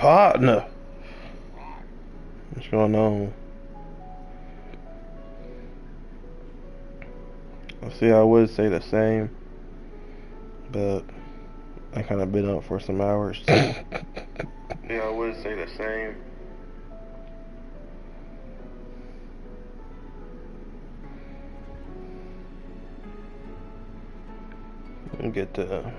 Partner. What's going on? See, I would say the same, but I kind of been up for some hours. Yeah, I would say the same. Get to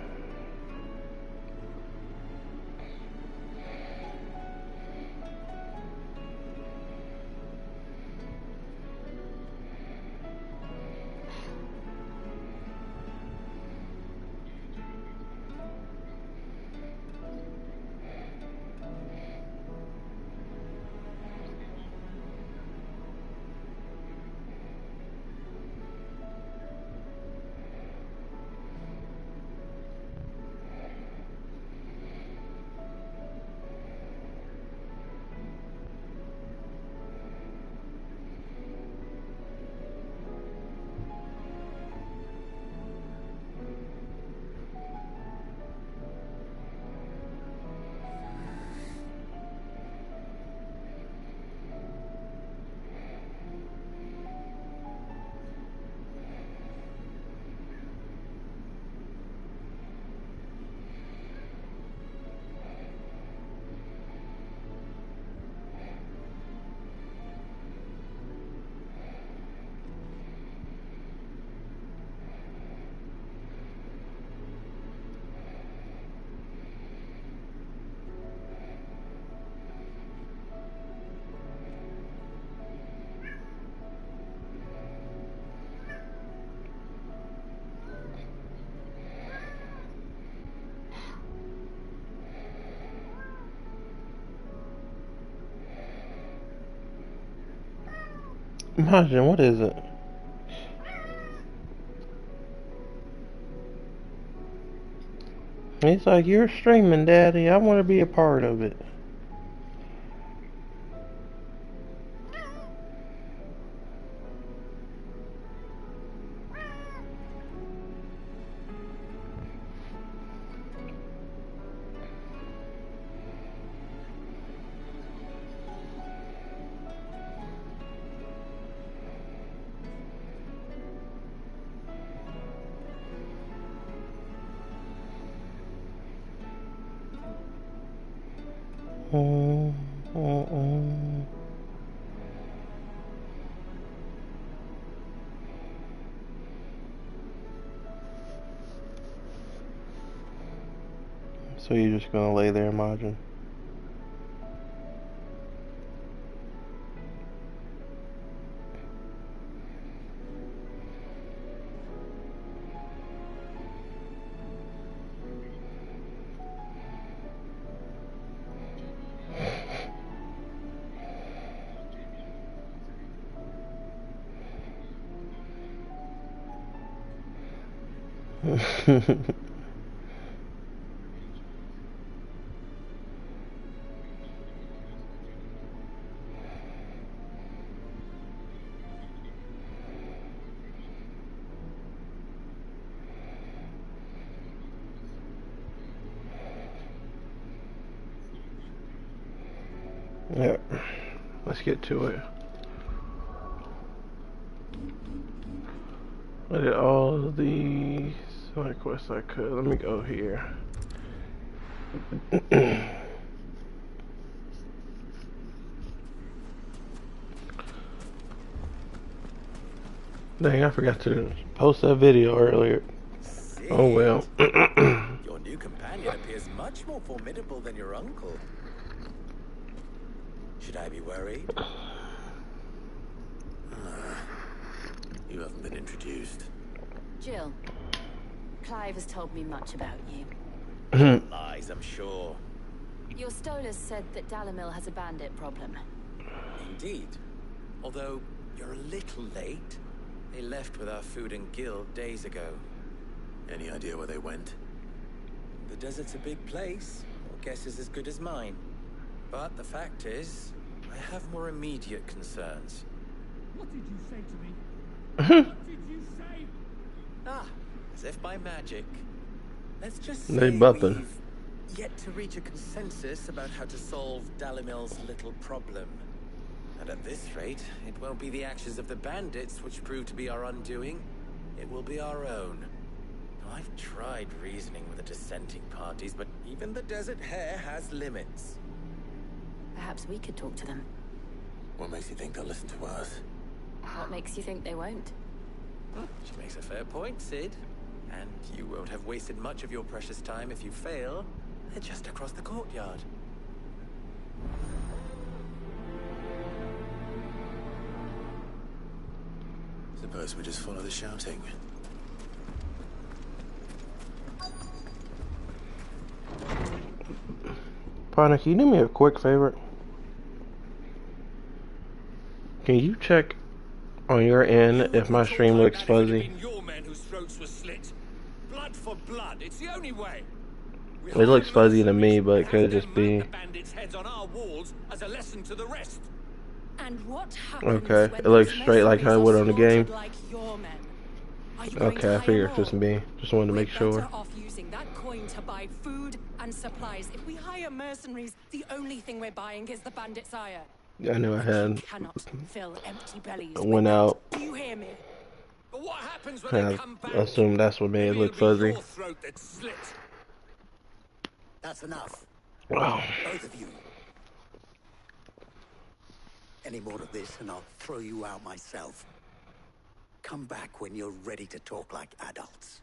imagine, what is it? He's like, you're streaming, Daddy. I want to be a part of it. Mm, mm, mm. So you're just gonna lay there, Majin? Yep. Let's get to it. I did all of the side quests I could. Let me go here. Dang, I forgot to post that video earlier. Oh well. Your new companion appears much more formidable than your uncle. Should I be worried? You haven't been introduced. Jill, Clive has told me much about you. Lies, I'm sure. Your Stolas said that Dalimil has a bandit problem. Indeed. Although, you're a little late. They left with our food and guild days ago. Any idea where they went? The desert's a big place. Your guess is as good as mine. But the fact is, I have more immediate concerns. What did you say to me? What did you say? Ah, as if by magic. Let's just They say bumping. we've yet to reach a consensus about how to solve Dalimil's little problem. And at this rate, it won't be the actions of the bandits which prove to be our undoing. It will be our own. Now, I've tried reasoning with the dissenting parties, but even the Desert Hare has limits. Perhaps we could talk to them. What makes you think they'll listen to us? What makes you think they won't? She makes a fair point, Sid. And you won't have wasted much of your precious time if you fail. They're just across the courtyard. Suppose we just follow the shouting. Partner, can you do me a quick favor? Can you check on your end if my stream looks fuzzy? Your men whose throats were slit. Blood for blood. It's the only way. It looks fuzzy to me, but it could just be. The bandits' heads on our walls as a lesson to the rest. And what happens Okay, when it looks those straight like how it would on the mercenaries are game. slaughtered like your men? Are you going Okay, to I hire figured it's more? just me. Just wanted to make We're sure. better off using that coin to buy food and supplies. If we hire mercenaries, the only thing we're buying is the bandits' ire. I knew I had. You cannot fill empty bellies. Went with out. that. Do you hear me? But what happens when they I come back? assume that's what made it Maybe look it'll be fuzzy. your throat that's slit. That's enough, Wow. both of you. Any more of this and I'll throw you out myself. Come back when you're ready to talk like adults.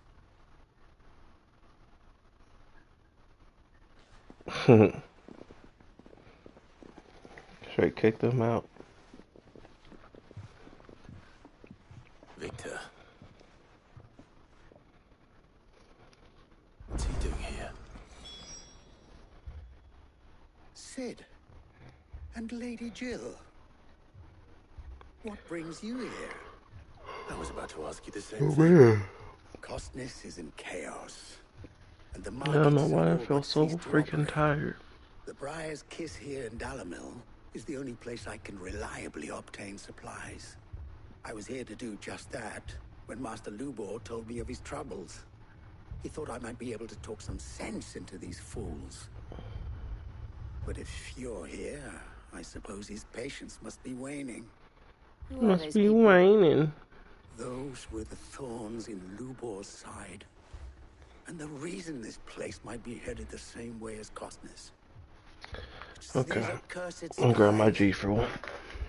Straight kick them out. Victor. What's he doing here? Sid and Lady Jill. What brings you here? I was about to ask you the same Oh thing. man. Costness is in chaos. And the I don't know markets why I have all feel but so ceased to freaking operate. tired. The Briar's Kiss here in Dalimil is the only place I can reliably obtain supplies. I was here to do just that when Master Lubor told me of his troubles. He thought I might be able to talk some sense into these fools. But if you're here, I suppose his patience must be waning. Who are Must those be people? whining. Those were the thorns in Lubor's side. And the reason this place might be headed the same way as Costness. Okay. These accursed I'll grab my spies. G for one.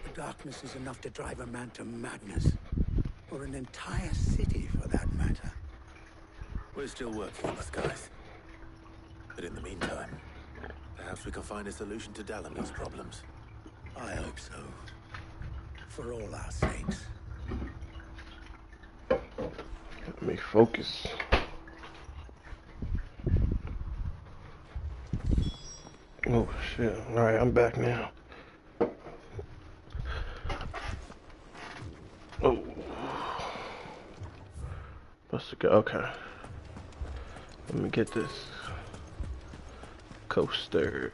The darkness is enough to drive a man to madness. Or an entire city, for that matter. We're still working on this, guys. But in the meantime, perhaps we can find a solution to Dalimil's problems. I hope so. For all our sakes. Let me focus. Oh shit. Alright, I'm back now. Oh. Supposed to go. Okay. Let me get this coaster.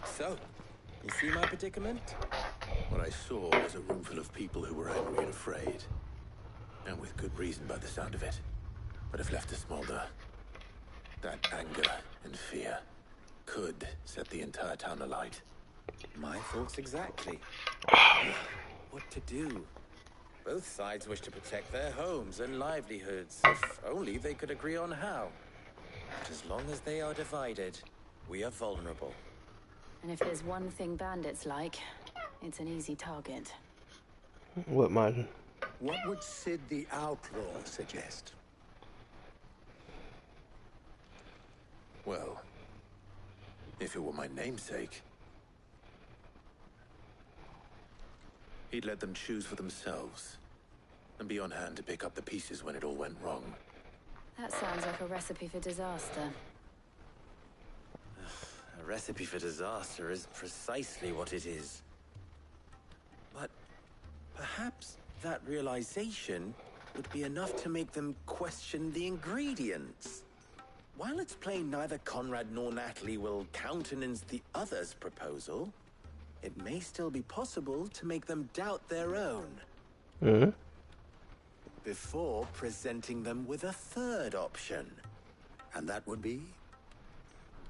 So, you see my predicament? What I saw was a room full of people who were angry and afraid. And with good reason by the sound of it. But if left to smolder, that anger and fear could set the entire town alight. My thoughts exactly. What to do? Both sides wish to protect their homes and livelihoods, if only they could agree on how. But as long as they are divided, we are vulnerable. And if there's one thing bandits like, it's an easy target. What mine? What would Sid the Outlaw suggest? Well, if it were my namesake, he'd let them choose for themselves and be on hand to pick up the pieces when it all went wrong. That sounds like a recipe for disaster. A recipe for disaster is precisely what it is. But perhaps that realization would be enough to make them question the ingredients. While it's plain neither Conrad nor Natalie will countenance the other's proposal, it may still be possible to make them doubt their own. Before presenting them with a third option. And that would be?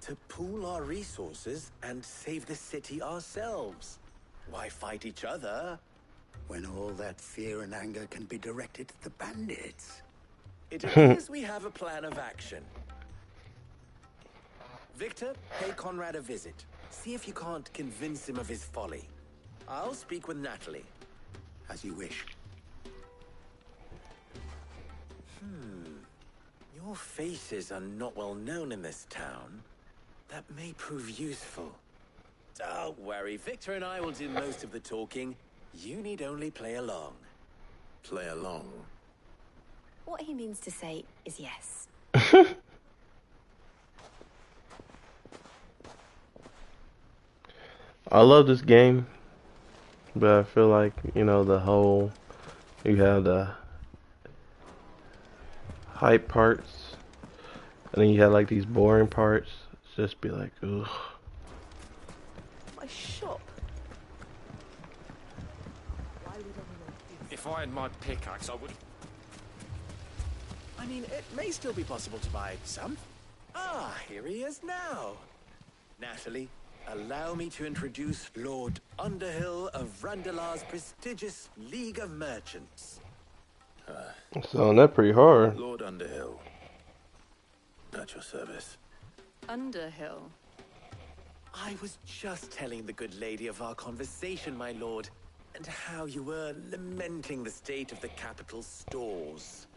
To pool our resources and save the city ourselves. Why fight each other? When all that fear and anger can be directed at the bandits. It appears we have a plan of action. Victor, pay Conrad a visit. See if you can't convince him of his folly. I'll speak with Natalie. As you wish. Your faces are not well known in this town. That may prove useful. Don't worry, Victor and I will do most of the talking. You need only play along. Play along? What he means to say is yes. I love this game, but I feel like, you know, you have the hype parts, and then you have like these boring parts. It's just be like, ugh. My shop. If I had my pickaxe, I would. I mean, it may still be possible to buy some. Ah, here he is now. Natalie, allow me to introduce Lord Underhill of Randalar's prestigious League of Merchants. Sound that pretty hard. Lord Underhill, at your service. Underhill. I was just telling the good lady of our conversation, my lord, and how you were lamenting the state of the capital's stores.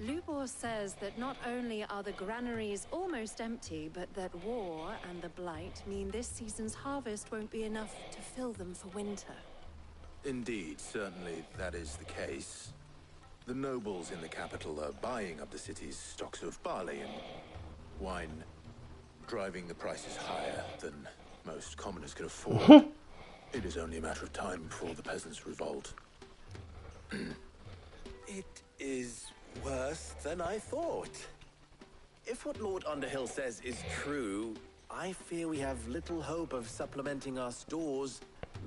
Lubor says that not only are the granaries almost empty, but that war and the Blight mean this season's harvest won't be enough to fill them for winter. Indeed, certainly that is the case. The nobles in the capital are buying up the city's stocks of barley and wine, driving the prices higher than most commoners can afford. It is only a matter of time before the peasants revolt. It is worse than I thought. If what Lord Underhill says is true, I fear we have little hope of supplementing our stores,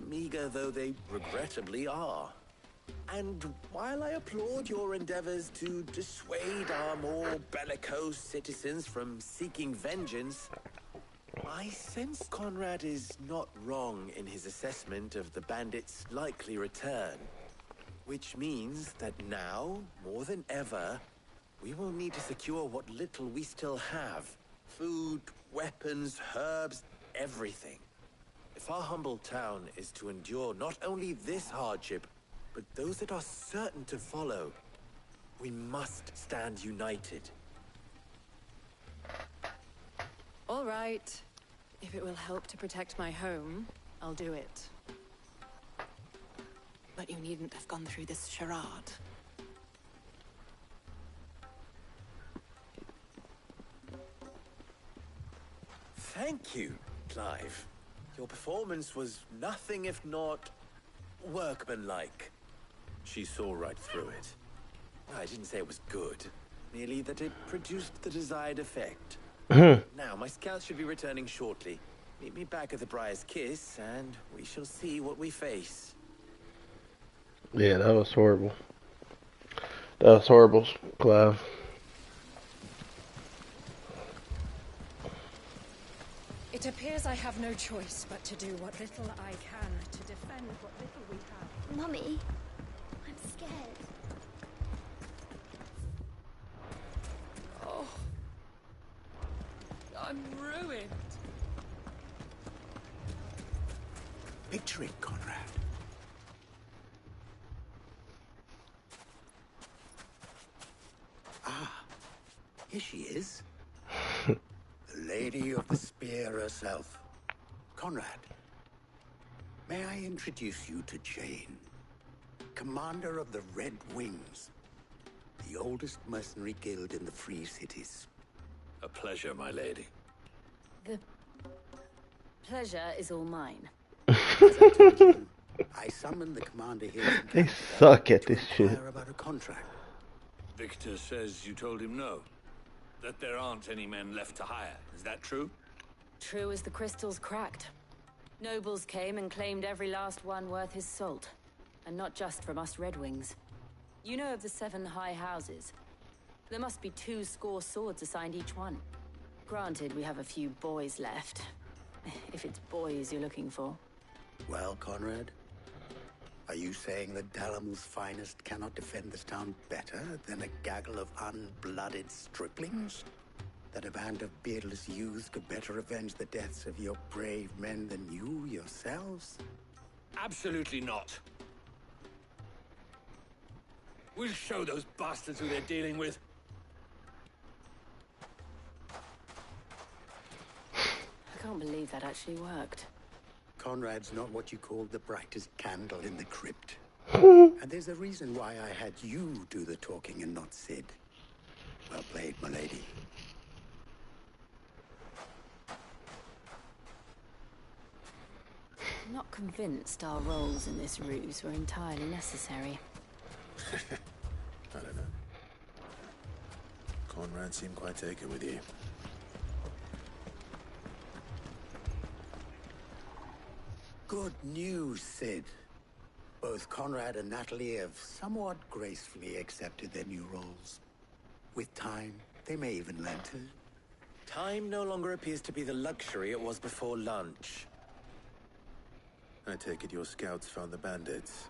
meager though they regrettably are. And while I applaud your endeavors to dissuade our more bellicose citizens from seeking vengeance, I sense Conrad is not wrong in his assessment of the bandits' likely return. Which means that now, more than ever, we will need to secure what little we still have. Food, weapons, herbs, everything. If our humble town is to endure not only this hardship, but those that are certain to follow, we must stand united. All right. If it will help to protect my home, I'll do it. But you needn't have gone through this charade. Thank you, Clive. Your performance was nothing if not workmanlike. She saw right through it. I didn't say it was good, merely that it produced the desired effect. Now, my scouts should be returning shortly. Meet me back at the Briar's Kiss, and we shall see what we face. Yeah, that was horrible. That was horrible, Clive. It appears I have no choice but to do what little I can to defend what little we have. Mummy, I'm scared. Oh, I'm ruined. Picture it, Conrad. Ah, here she is. The Lady of the Spear herself. Conrad, may I introduce you to Jane, commander of the Red Wings, the oldest mercenary guild in the Free Cities. A pleasure, my lady. The pleasure is all mine. As I told you, I summoned the commander here from They Canada suck at to this shit. inquire about a contract. Victor says you told him no. That there aren't any men left to hire. Is that true? True as the crystals cracked. Nobles came and claimed every last one worth his salt. And not just from us Red Wings. You know of the 7 high houses. There must be 200 swords assigned each one. Granted, we have a few boys left. If it's boys you're looking for. Well, Conrad, are you saying that Dalamil's finest cannot defend this town better than a gaggle of unblooded striplings? That a band of beardless youths could better avenge the deaths of your brave men than you yourselves? Absolutely not. We'll show those bastards who they're dealing with. I can't believe that actually worked. Conrad's not what you call the brightest candle in the crypt. And there's a reason why I had you do the talking and not Sid. Well played, milady. I'm not convinced our roles in this ruse were entirely necessary. I don't know. Conrad seemed quite taken with you. Good news, Sid. Both Conrad and Natalie have somewhat gracefully accepted their new roles. With time, they may even learn to. Time no longer appears to be the luxury it was before lunch. I take it your scouts found the bandits.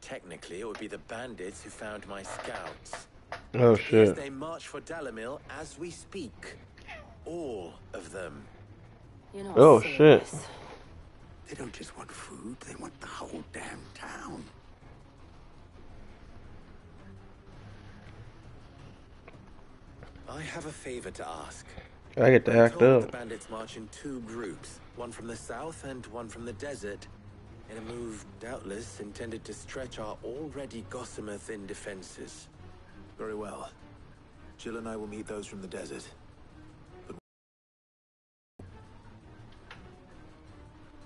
Technically, it would be the bandits who found my scouts. Oh As shit. they march for Dalamil as we speak. All of them. You're not Oh, serious. shit. They don't just want food, they want the whole damn town. I have a favor to ask. I get to I'm act told the up. bandits march in 2 groups, one from the south and one from the desert, in a move doubtless intended to stretch our already gossamer thin defenses. Very well. Jill and I will meet those from the desert.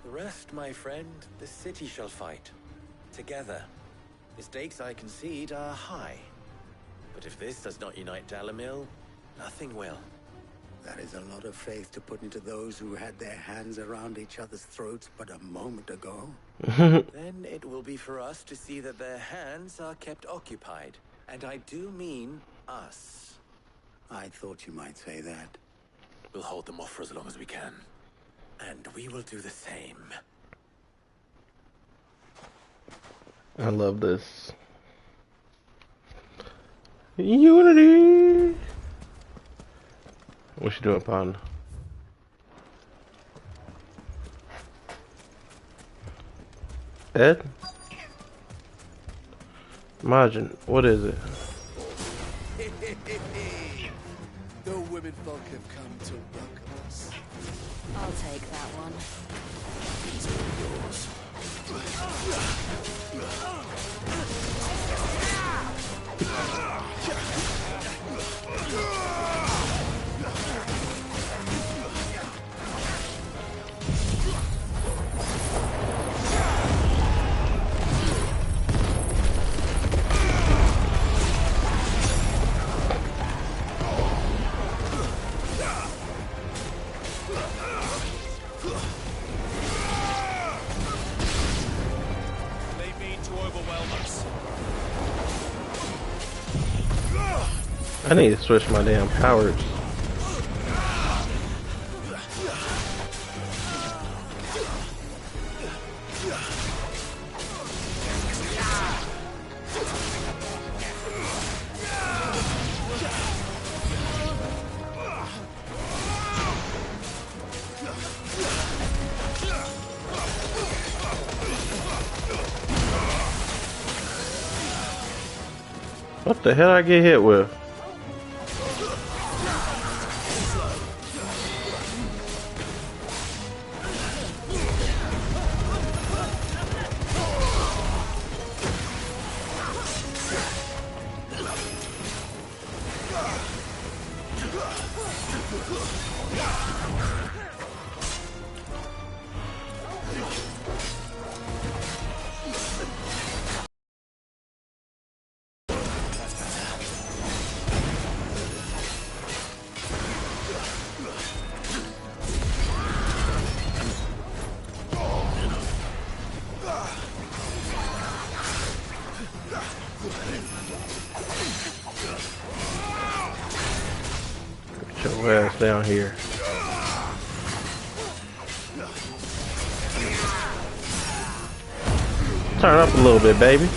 The rest, my friend, the city shall fight. Together. The stakes, I concede, are high. But if this does not unite Dalamil, nothing will. That is a lot of faith to put into those who had their hands around each other's throats but a moment ago. Then it will be for us to see that their hands are kept occupied. And I do mean us. I thought you might say that. We'll hold them off for as long as we can. And we will do the same. I love this. Unity! What you doing, Pond? Ed? Majin, what is it? The women folk have come to welcome us. I'll take that one. I need to switch my damn powers. What the hell I get hit with? Get your ass down here. Turn up a little bit, baby.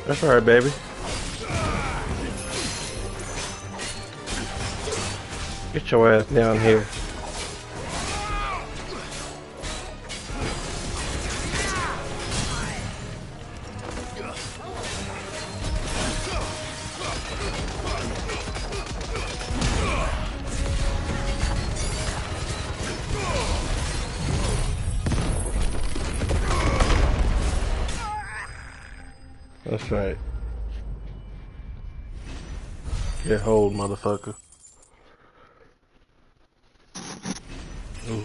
That's alright, baby. Get your ass down here. That's right. Get hold, motherfucker. Ooh.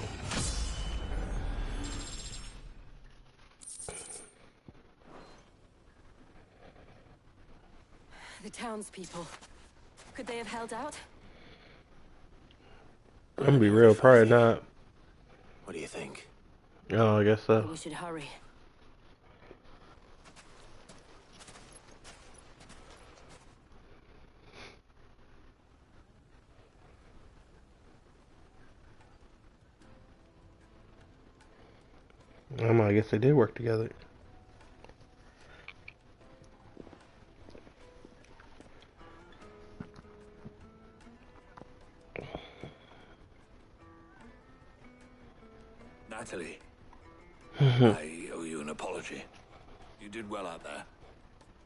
The townspeople. Could they have held out? I'm gonna be real, probably not. What do you think? Oh, I guess so. We should hurry. I guess they did work together. Natalie, I owe you an apology. You did well out there.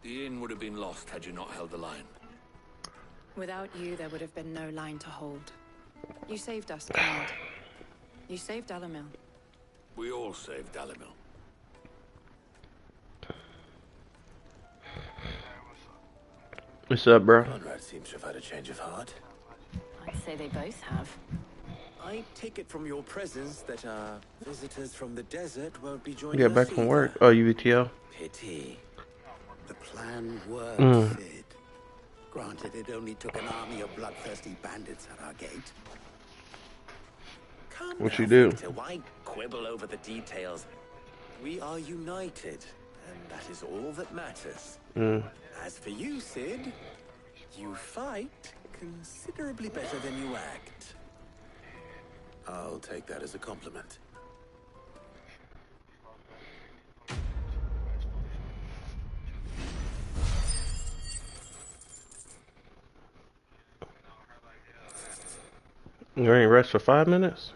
The inn would have been lost had you not held the line. Without you, there would have been no line to hold. You saved us, Cloud. You saved Dalimil. We all saved Dalimil. What's up, bro? Conrad seems to have had a change of heart. I'd say they both have. I take it from your presence that our visitors from the desert won't be You joining got us back from either. work? Oh, UVTL? Pity. The plan worked, Mm. Sid. Granted, it only took an army of bloodthirsty bandits at our gate. Come What now, you do? Victor, why quibble over the details? We are united, and that is all that matters. Mm. As for you, Sid, you fight considerably better than you act. I'll take that as a compliment. You ain't rest for 5 minutes?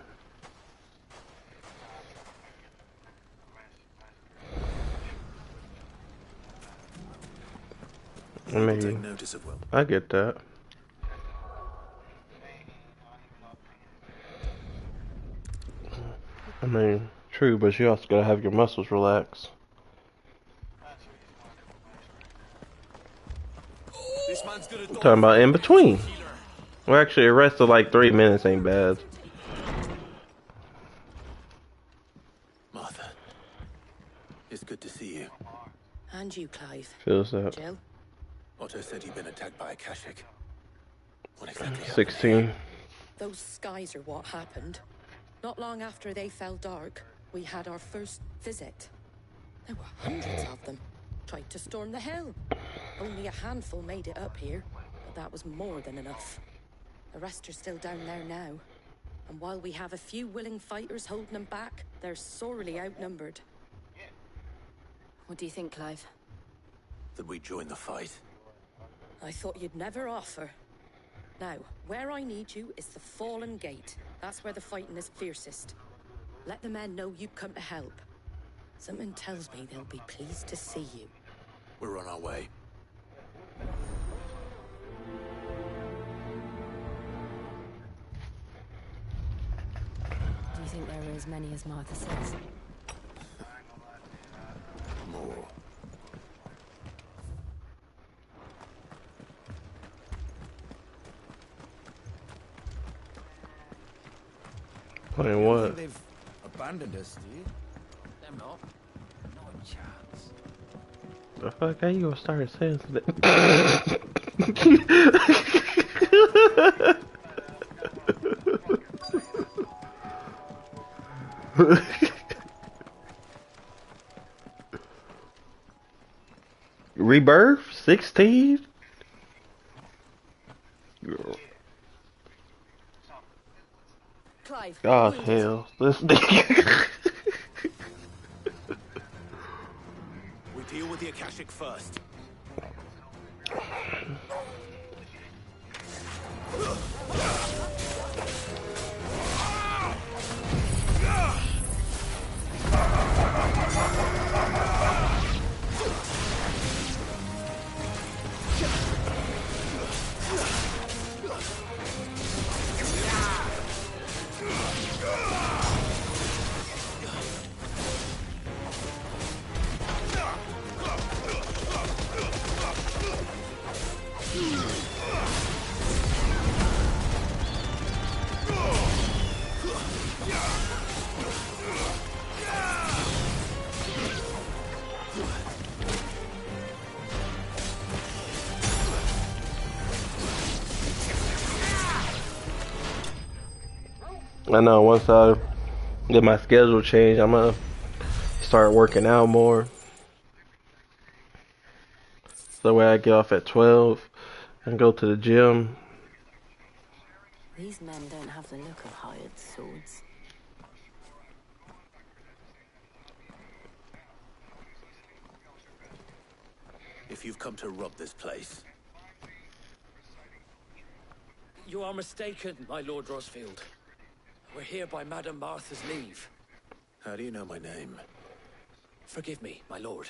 I Take mean, notice of Will. I get that. I mean, true, but you also gotta have your muscles relax. This man's gonna I'm talking about in between. Well, actually, a rest of like 3 minutes ain't bad. Martha, it's good to see you. And you, Clive. Feels that. Jill? Otto said you'd been attacked by a Kashik. What exactly happened? 16. Those skies are what happened. Not long after they fell dark, we had our first visit. There were hundreds of them. Tried to storm the hill. Only a handful made it up here, but that was more than enough. The rest are still down there now. And while we have a few willing fighters holding them back, they're sorely outnumbered. What do you think, Clive? That we join the fight. I thought you'd never offer. Now, where I need you is the Fallen Gate. That's where the fighting is fiercest. Let the men know you've come to help. Something tells me they'll be pleased to see you. We're on our way. Do you think there are as many as Martha says? More. Playing what? think they've abandoned us, do you? Them not. Not a chance. The fuck? How you gonna start saying something? Rebirth? 16? Clive. God hell. This nigga. We deal with the Akashic first. I know once I get my schedule changed, I'm gonna start working out more. So that way I get off at 12 and go to the gym. These men don't have the look of hired swords. If you've come to rob this place, You are mistaken, my Lord Rosfield. We're here by Madame Martha's leave. how do you know my name? Forgive me, my lord.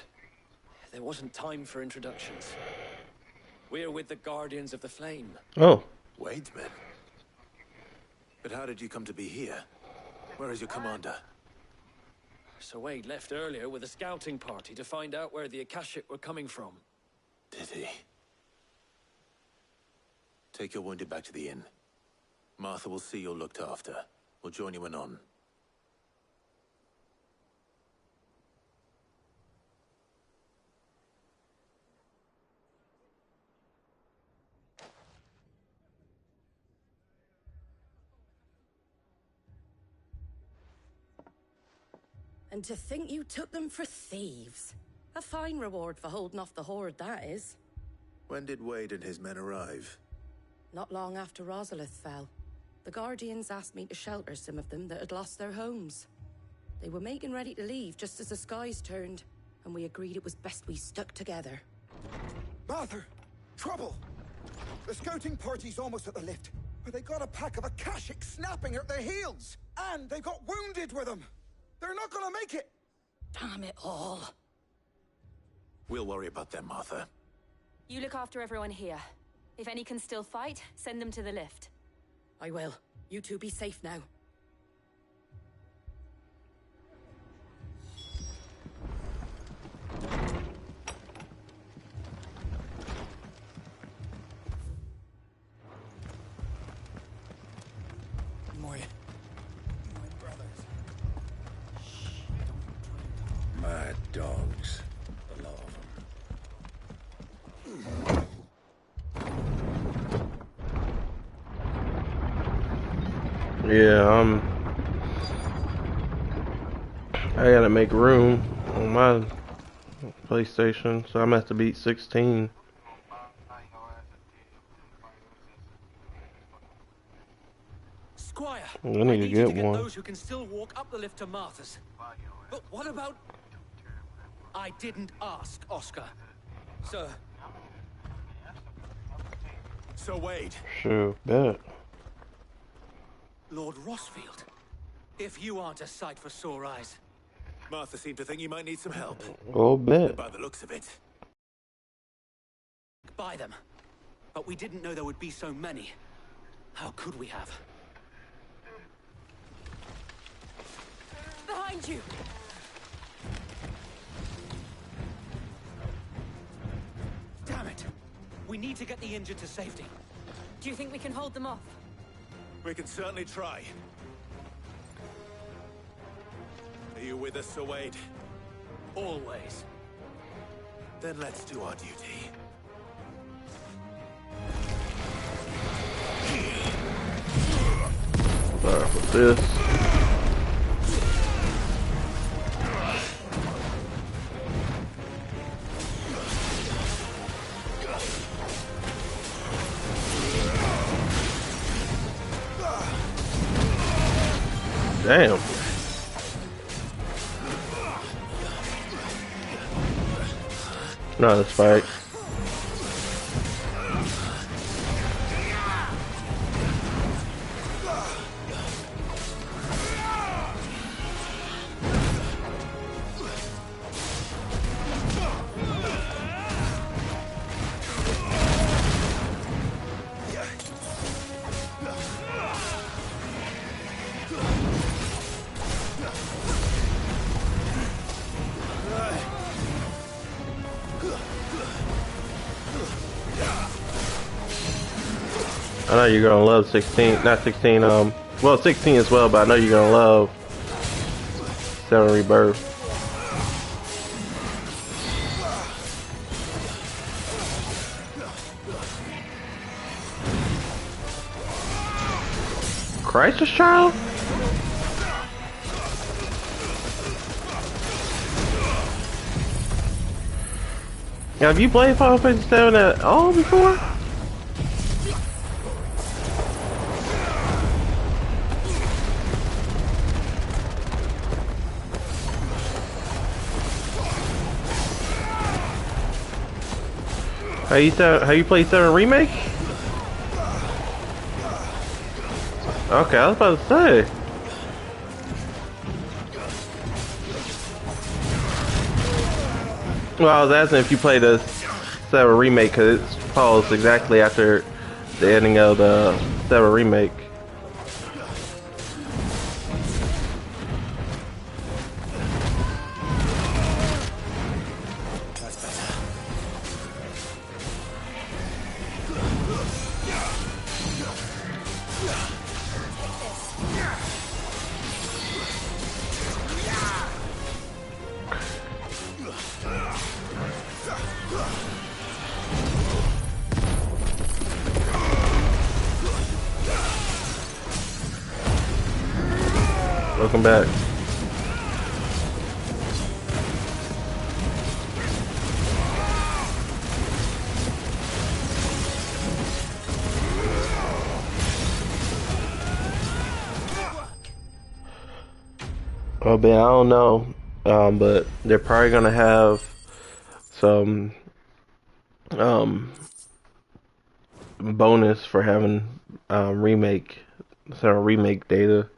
There wasn't time for introductions. We're with the Guardians of the Flame. Oh. Wade's men. But how did you come to be here? Where is your commander? Sir Wade left earlier with a scouting party to find out where the Akashic were coming from. Did he? Take your wounded back to the inn. Martha will see you're looked after. We'll join you anon. And to think you took them for thieves. A fine reward for holding off the horde, that is. When did Wade and his men arrive? Not long after Rosalith fell. The Guardians asked me to shelter some of them that had lost their homes. They were making ready to leave just as the skies turned, and we agreed it was best we stuck together. Martha! Trouble! The scouting party's almost at the lift, but they got a pack of Akashic snapping at their heels! And they got wounded with them! They're not gonna make it! Damn it all. We'll worry about them, Martha. You look after everyone here. If any can still fight, send them to the lift. I will. You two be safe now. Mad dogs. A lot of them. Yeah, I gotta make room on my PlayStation, so I'm gonna have to beat 16. Squire, I need to get one. those who can still walk up the lift to Martha's. But what about... I didn't ask, Oscar. Sir. Sir Wade. Sure, bet. Lord Rosfield. If you aren't a sight for sore eyes. Martha seemed to think you might need some help. Oh, bet. By the looks of it. Buy them. But we didn't know there would be so many. How could we have? Behind you! Damn it! We need to get the injured to safety. Do you think we can hold them off? We can certainly try. Are you with us, Sir Wade? Always. Then let's do our duty. Alright, with this. Damn. Not this fight. I know you're gonna love 16, not 16, well 16 as well, but I know you're gonna love 7 Rebirth. Crisis Child? Have you played Final Fantasy 7 at all before? How you played 7 Remake? Okay, I was about to say. Well, I was asking if you played the 7 Remake because it follows exactly after the ending of the 7 Remake. Welcome back. Oh, man, I don't know, but they're probably gonna have some bonus for having remake data.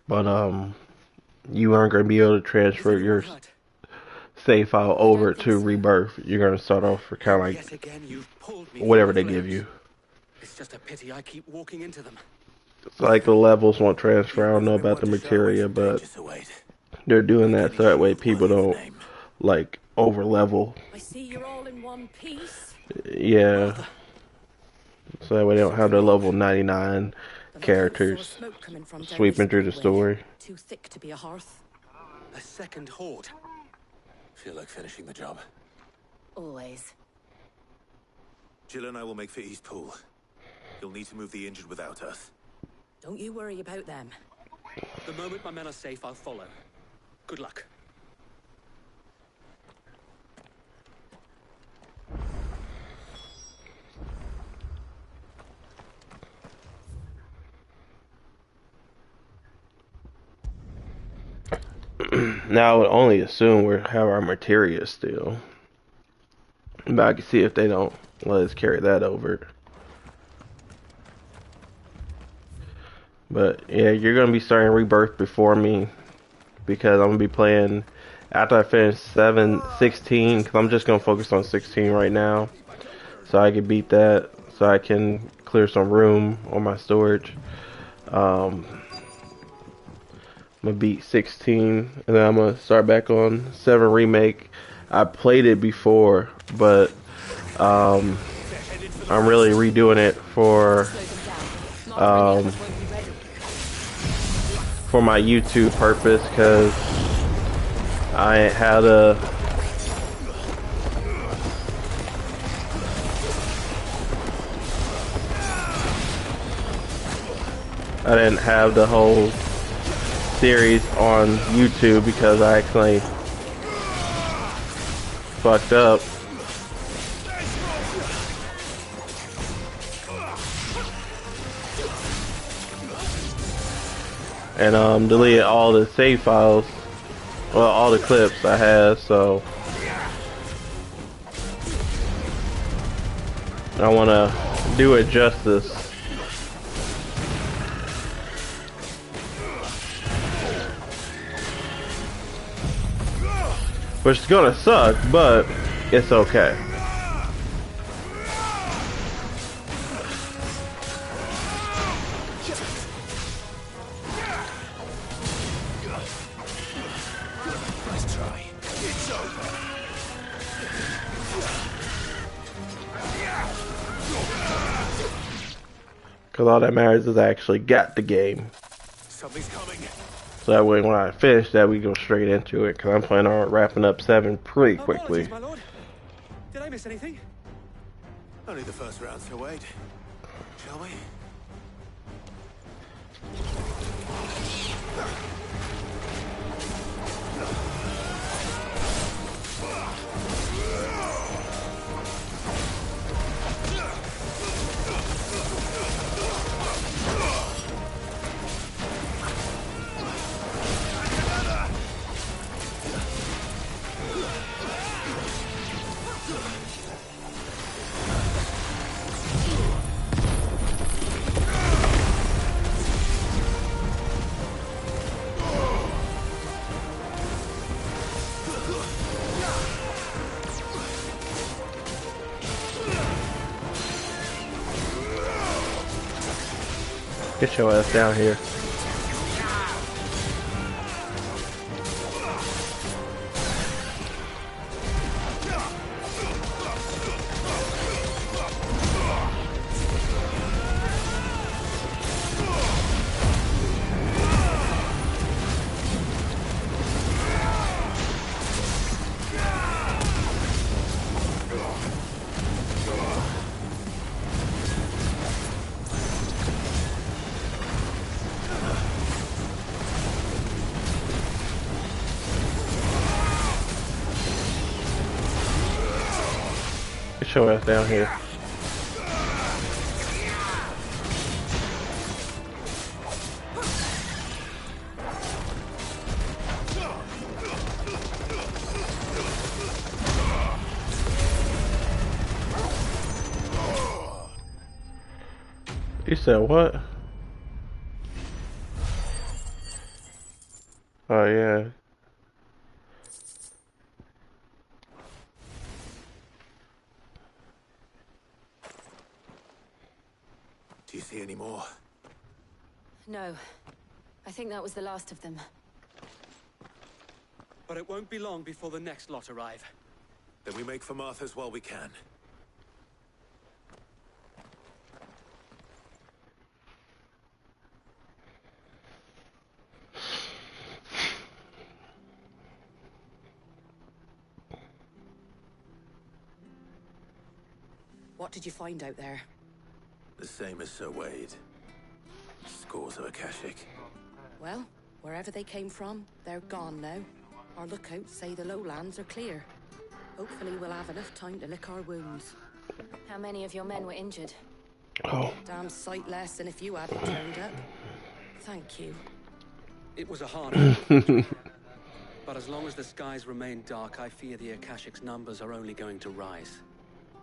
But you aren't going to be able to transfer your save file over to Rebirth. You're going to start off for kind of like whatever they give you. It's just a pity I keep walking into them. It's like the levels won't transfer. I don't know about the materia, but they're doing that so that way people don't like over level. I see you're all in one piece. Yeah. So that way they don't have their level 99 characters sweeping through the story. Too thick to be a hearth. A second horde. Feel like finishing the job. Always. Jill and I will make for East Pool. You'll need to move the injured without us. Don't you worry about them. The moment my men are safe, I'll follow. Good luck. Now I would only assume we have our materia still, but I can see if they don't let us carry that over. But yeah, you're gonna be starting Rebirth before me because I'm gonna be playing after I finish 16. Because I'm just gonna focus on 16 right now, so I can beat that, so I can clear some room on my storage. I'm gonna beat 16, and then I'm gonna start back on 7 Remake. I played it before, but I'm really redoing it for my YouTube purpose, because I had a I didn't have the whole series on YouTube because I actually fucked up. And deleted all the save files, well, all the clips I had, so I want to do it justice. Which is gonna suck, but it's okay. Nice try. It's over. Because all that matters is I actually got the game. Something's coming. So that way when I finish that, we go straight into it. Because I'm planning on wrapping up 7 pretty quickly. Apologies, my lord. Did I miss anything? Only the first round, so wait. Shall we? Get your ass down here. Get your ass down here. You said what? Oh yeah. Do you see any more? No. I think that was the last of them. But it won't be long before the next lot arrive. Then we make for Martha's while we can. What did you find out there? The same as Sir Wade. Scores of Akashic. Well, wherever they came from, they're gone now. Our lookouts say the lowlands are clear. Hopefully we'll have enough time to lick our wounds. How many of your men were injured? Oh. Damn sight less than if you hadn't turned up. Thank you. It was a hard one. But as long as the skies remain dark, I fear the Akashic's numbers are only going to rise.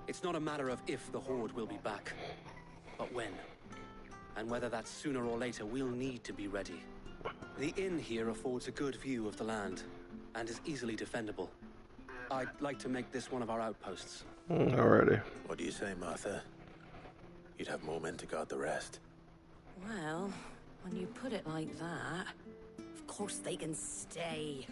It's not a matter of if the Horde will be back, but when. And whether that's sooner or later, we'll need to be ready. The inn here affords a good view of the land, and is easily defendable. I'd like to make this one of our outposts. Alrighty. What do you say, Martha? You'd have more men to guard the rest. Well, when you put it like that, of course they can stay.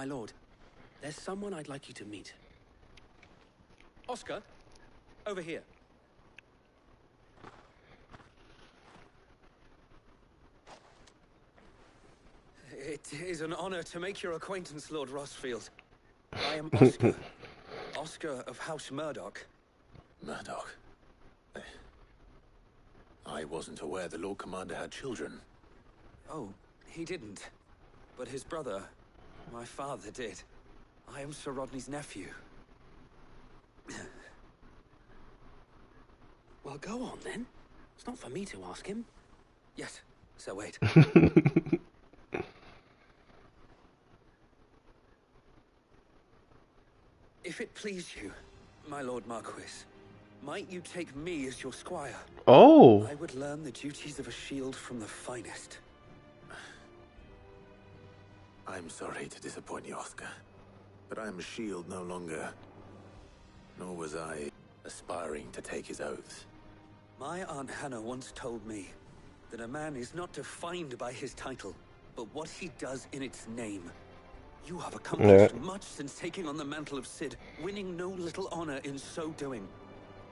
My lord, there's someone I'd like you to meet. Oscar, over here. It is an honor to make your acquaintance, Lord Rossfield. I am Oscar. Oscar of House Murdoch. Murdoch? I wasn't aware the Lord Commander had children. Oh, he didn't. But his brother, my father, did. I am Sir Rodney's nephew. Well, go on then. It's not for me to ask him. Yes, so wait. If it please you, my Lord Marquis, might you take me as your squire? Oh. I would learn the duties of a shield from the finest. I'm sorry to disappoint you, Oscar, but I am a shield no longer. Nor was I aspiring to take his oaths. My Aunt Hannah once told me that a man is not defined by his title, but what he does in its name. You have accomplished much since taking on the mantle of Cid, winning no little honor in so doing.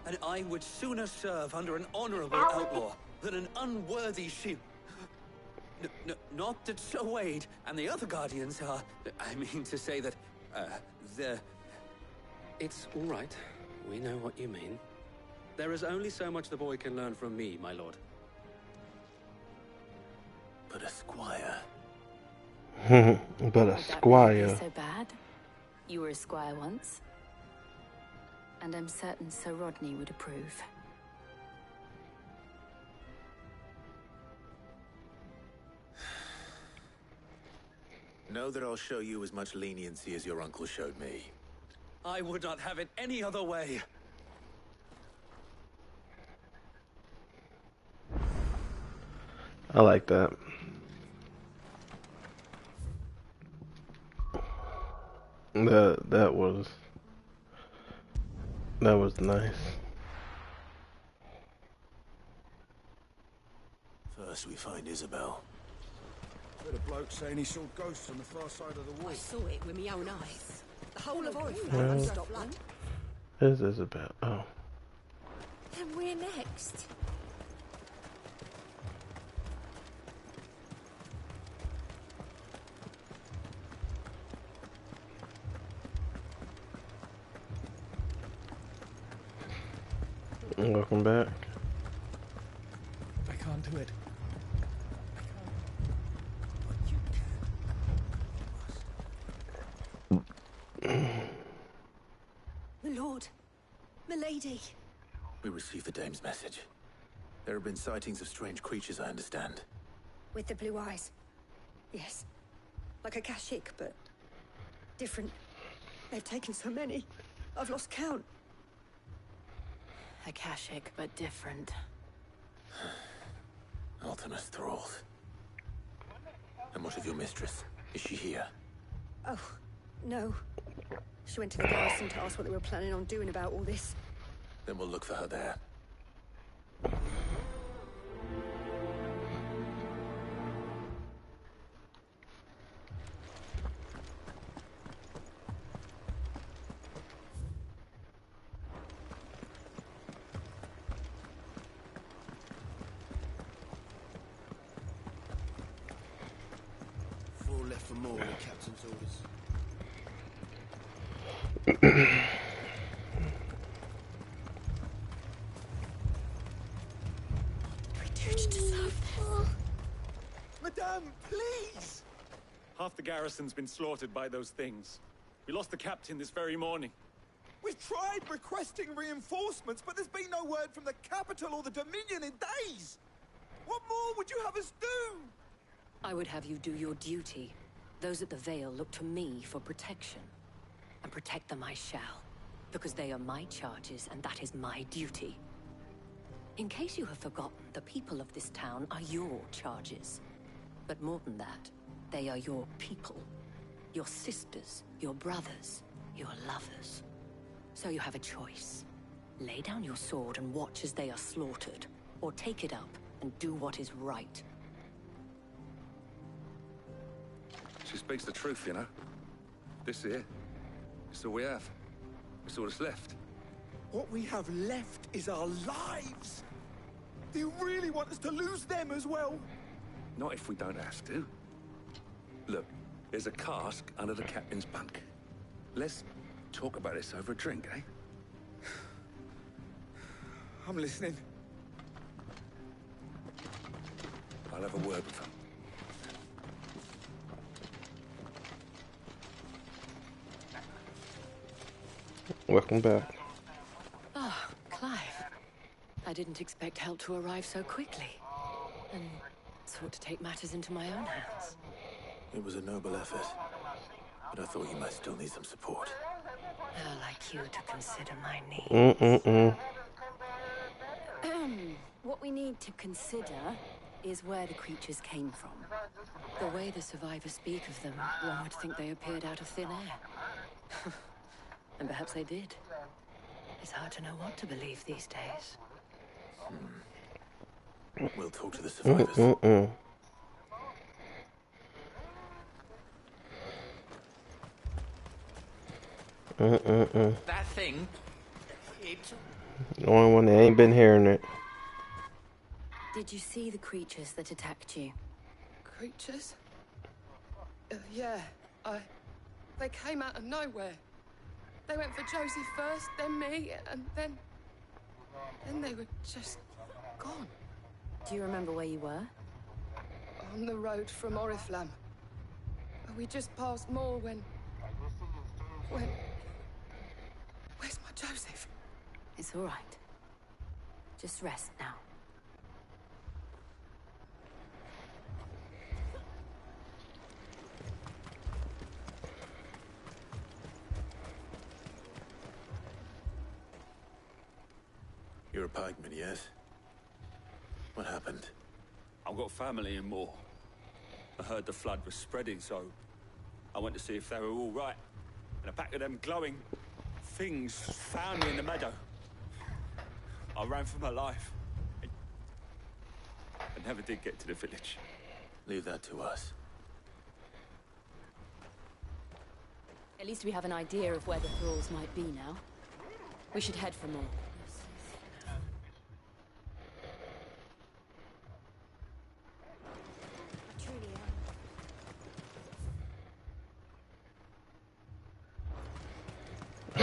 And I would sooner serve under an honorable outlaw than an unworthy shield. Not that Sir Wade and the other guardians are... I mean to say that, they're... It's all right. We know what you mean. There is only so much the boy can learn from me, my lord. But a squire... But a squire. Would that really be so bad? You were a squire once. And I'm certain Sir Rodney would approve. Know that I'll show you as much leniency as your uncle showed me. I would not have it any other way. I like that. That was nice. First we find Isabel. Heard a bloke saying he saw ghosts on the far side of the wall. I saw it with my own eyes. The whole of Well, Oriflamme stopped blood. This is about. Oh. Then we're next. Welcome back. I can't do it. My lord. Milady. We received the dame's message. There have been sightings of strange creatures, I understand. With the blue eyes. Yes. Like a Kashik, but different. They've taken so many. I've lost count. Akashic, but different. Ultimus thralls. And what of your mistress? Is she here? Oh, no. She went to the garrison to ask what they were planning on doing about all this. Then we'll look for her there. Four left for more with the captain's orders. We do deserve this. Madame, please! Half the garrison's been slaughtered by those things. We lost the captain this very morning. We've tried requesting reinforcements, but there's been no word from the capital or the Dominion in days! What more would you have us do? I would have you do your duty. Those at the Vale look to me for protection. And protect them I shall. Because they are my charges, and that is my duty. In case you have forgotten, the people of this town are your charges. But more than that, they are your people. Your sisters, your brothers, your lovers. So you have a choice. Lay down your sword and watch as they are slaughtered, or take it up and do what is right. She speaks the truth, you know. This here. It's all we have. It's all that's left. What we have left is our lives. Do you really want us to lose them as well? Not if we don't have to. Look, there's a cask under the captain's bunk. Let's talk about this over a drink, eh? I'm listening. I'll have a word with him. Welcome back. Ah, Clive. I didn't expect help to arrive so quickly. And sought to take matters into my own hands. It was a noble effort, but I thought you might still need some support. How like you to consider my needs. What we need to consider is where the creatures came from. The way the survivors speak of them, one would think they appeared out of thin air. And perhaps they did. It's hard to know what to believe these days. We'll talk to the survivors. That thing, it... The only one that ain't been hearing it. Did you see the creatures that attacked you? Creatures? Yeah, they came out of nowhere. They went for Josie first, then me, and then they were just gone. Do you remember where you were? On the road from Oriflamme. We just passed Moor when... Where's my Joseph? It's all right. Just rest now. You're a pikeman, yes? What happened? I've got family in Moor. I heard the flood was spreading, so I went to see if they were all right. And a pack of them glowing things found me in the meadow. I ran for my life. I never did get to the village. Leave that to us. At least we have an idea of where the thralls might be now. We should head for more.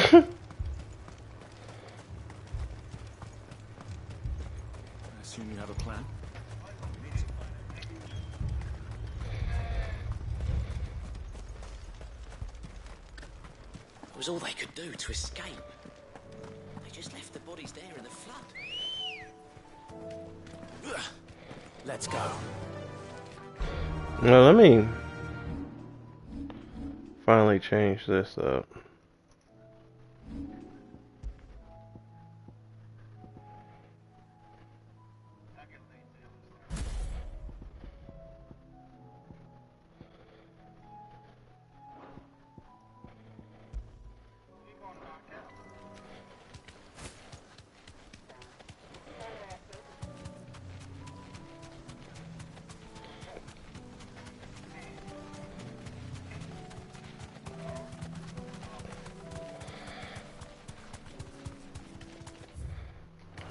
I assume you have a plan? It was all they could do to escape. They just left the bodies there in the flood. Ugh. Let's go. Now let me finally change this up.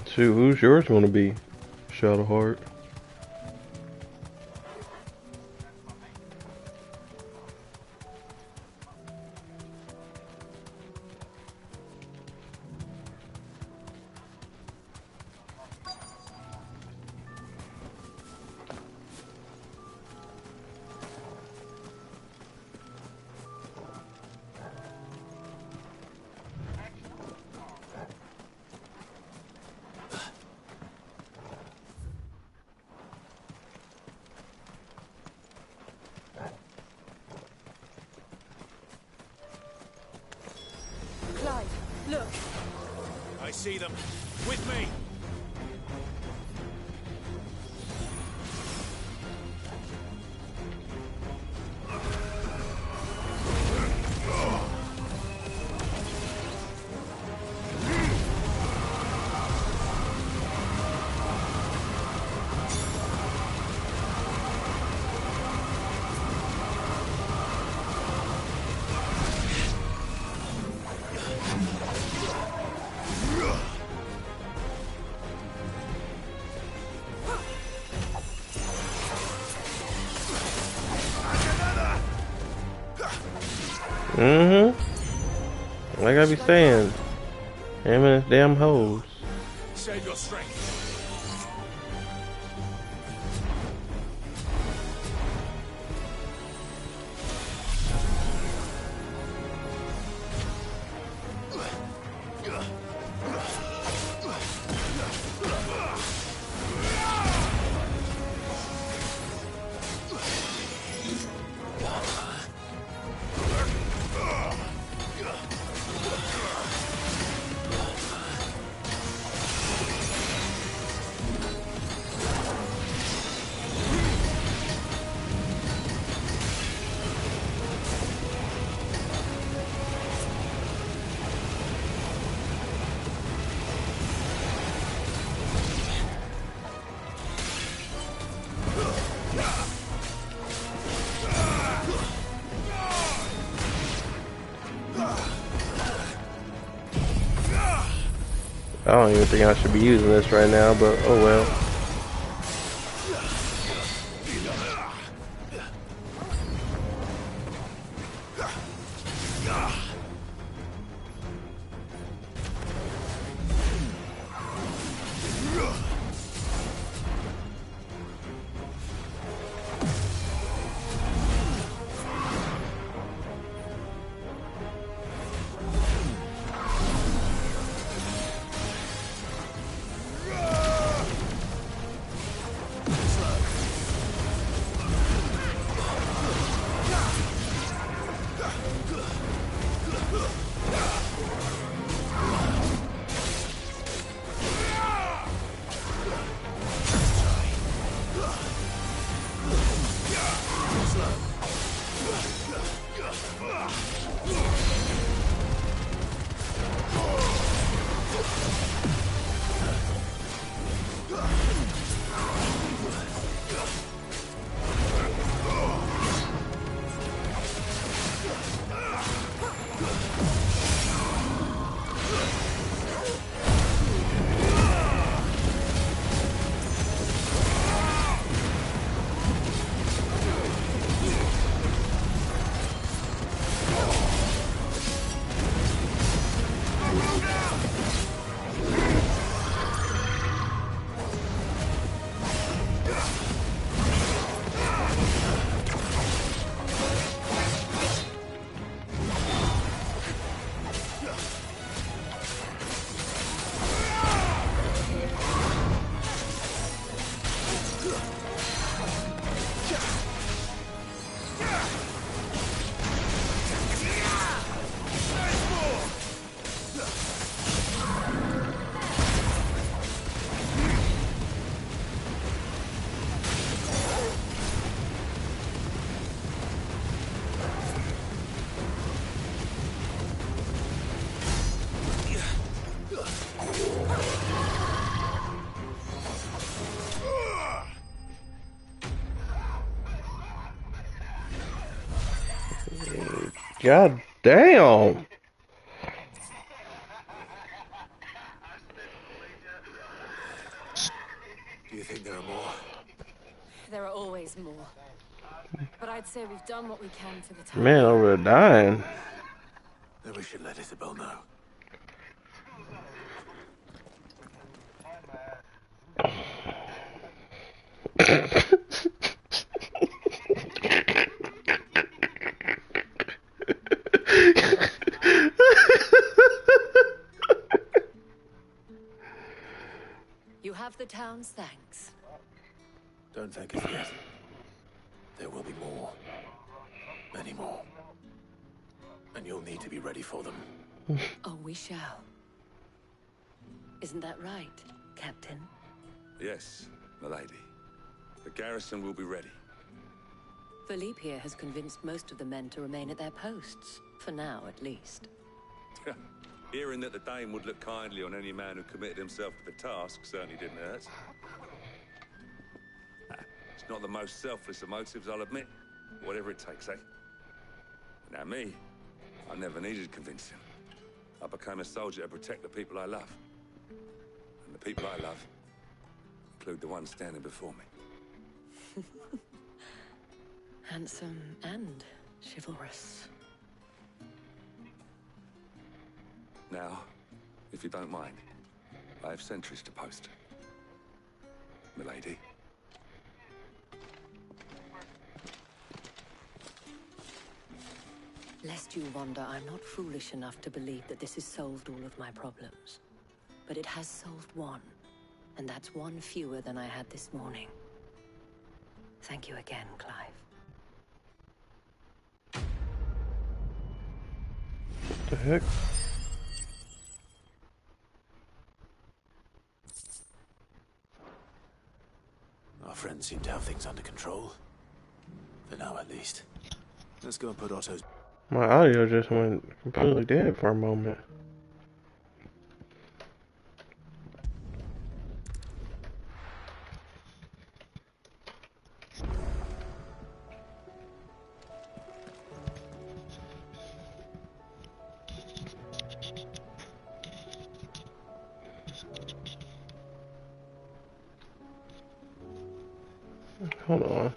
So who's yours gonna be? Shadowheart. Look. I see them. With me. Mm-hmm. Like I be saying, him and his damn hoes. Save your strength. I don't even think I should be using this right now, but oh well. God damn. Do you think there are more? There are always more. But I'd say we've done what we can for the time. Man over there dying. Then we should let Isabel know. You have the town's thanks. Don't thank us yet. There will be more. Many more. And you'll need to be ready for them. Oh, we shall. Isn't that right, Captain? Yes, milady. The garrison will be ready. Philippe here has convinced most of the men to remain at their posts. For now, at least. Hearing that the Dane would look kindly on any man who committed himself to the task certainly didn't hurt. It's not the most selfless of motives, I'll admit. Whatever it takes, eh? Now me, I never needed convincing. I became a soldier to protect the people I love. And the people I love include the ones standing before me. Handsome and chivalrous. Now, if you don't mind, I have sentries to post. Milady. Lest you wonder, I'm not foolish enough to believe that this has solved all of my problems. But it has solved one, and that's one fewer than I had this morning. Thank you again, Clive. What the heck? Our friends seem to have things under control. For now, at least. Let's go and put Otto's... My audio just went completely dead for a moment. Hold on.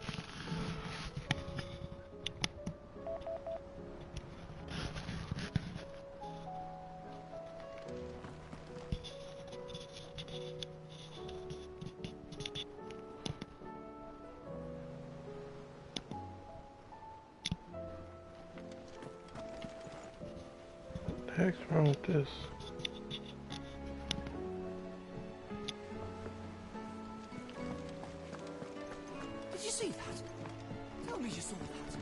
What the heck's wrong with this? Did you see that? Tell me you saw that.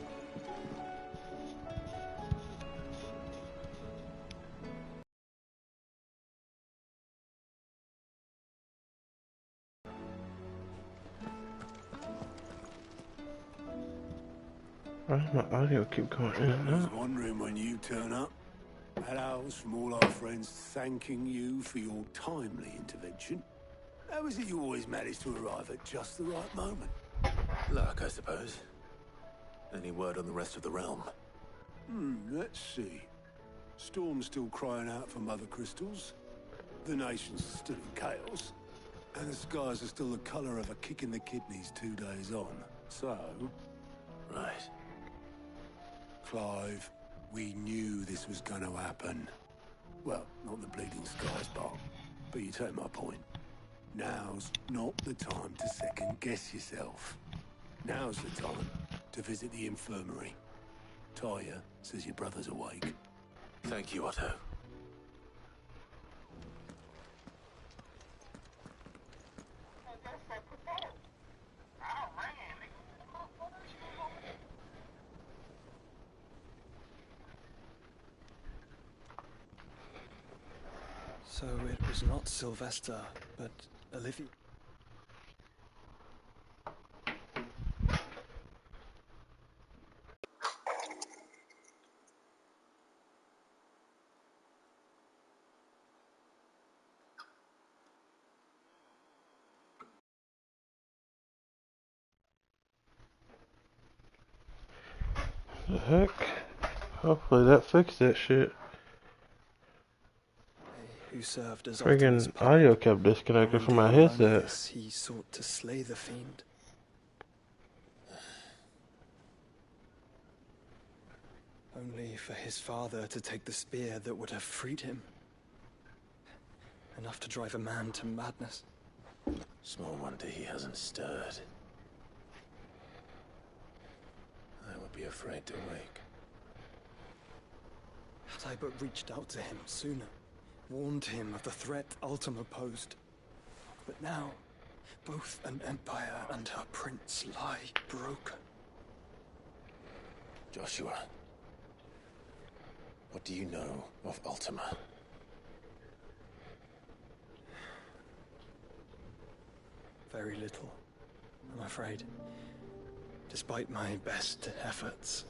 Why does my audio keep going in and I was out? wondering when you turn up. Hellos from all our friends thanking you for your timely intervention. How is it you always manage to arrive at just the right moment? Luck, I suppose. Any word on the rest of the realm? Let's see. Storm's still crying out for Mother Crystals. The nation's still in chaos. And the skies are still the colour of a kick in the kidneys 2 days on. So... Right. Clive, we knew this was going to happen. Well, not the bleeding skies part, but you take my point. Now's not the time to second-guess yourself. Now's the time to visit the infirmary. Talia says your brother's awake. Thank you, Otto. So it was not Sylvester, but Olivia. The heck? Hopefully that fixed that shit. Who served as Friggin' audio kept disconnected from my headset. He sought to slay the fiend. Only for his father to take the spear that would have freed him. Enough to drive a man to madness. Small wonder he hasn't stirred. I would be afraid to wake. Had I but reached out to him sooner, warned him of the threat Ultima posed. But now, both an empire and her prince lie broken. Joshua, what do you know of Ultima? Very little, I'm afraid. Despite my best efforts.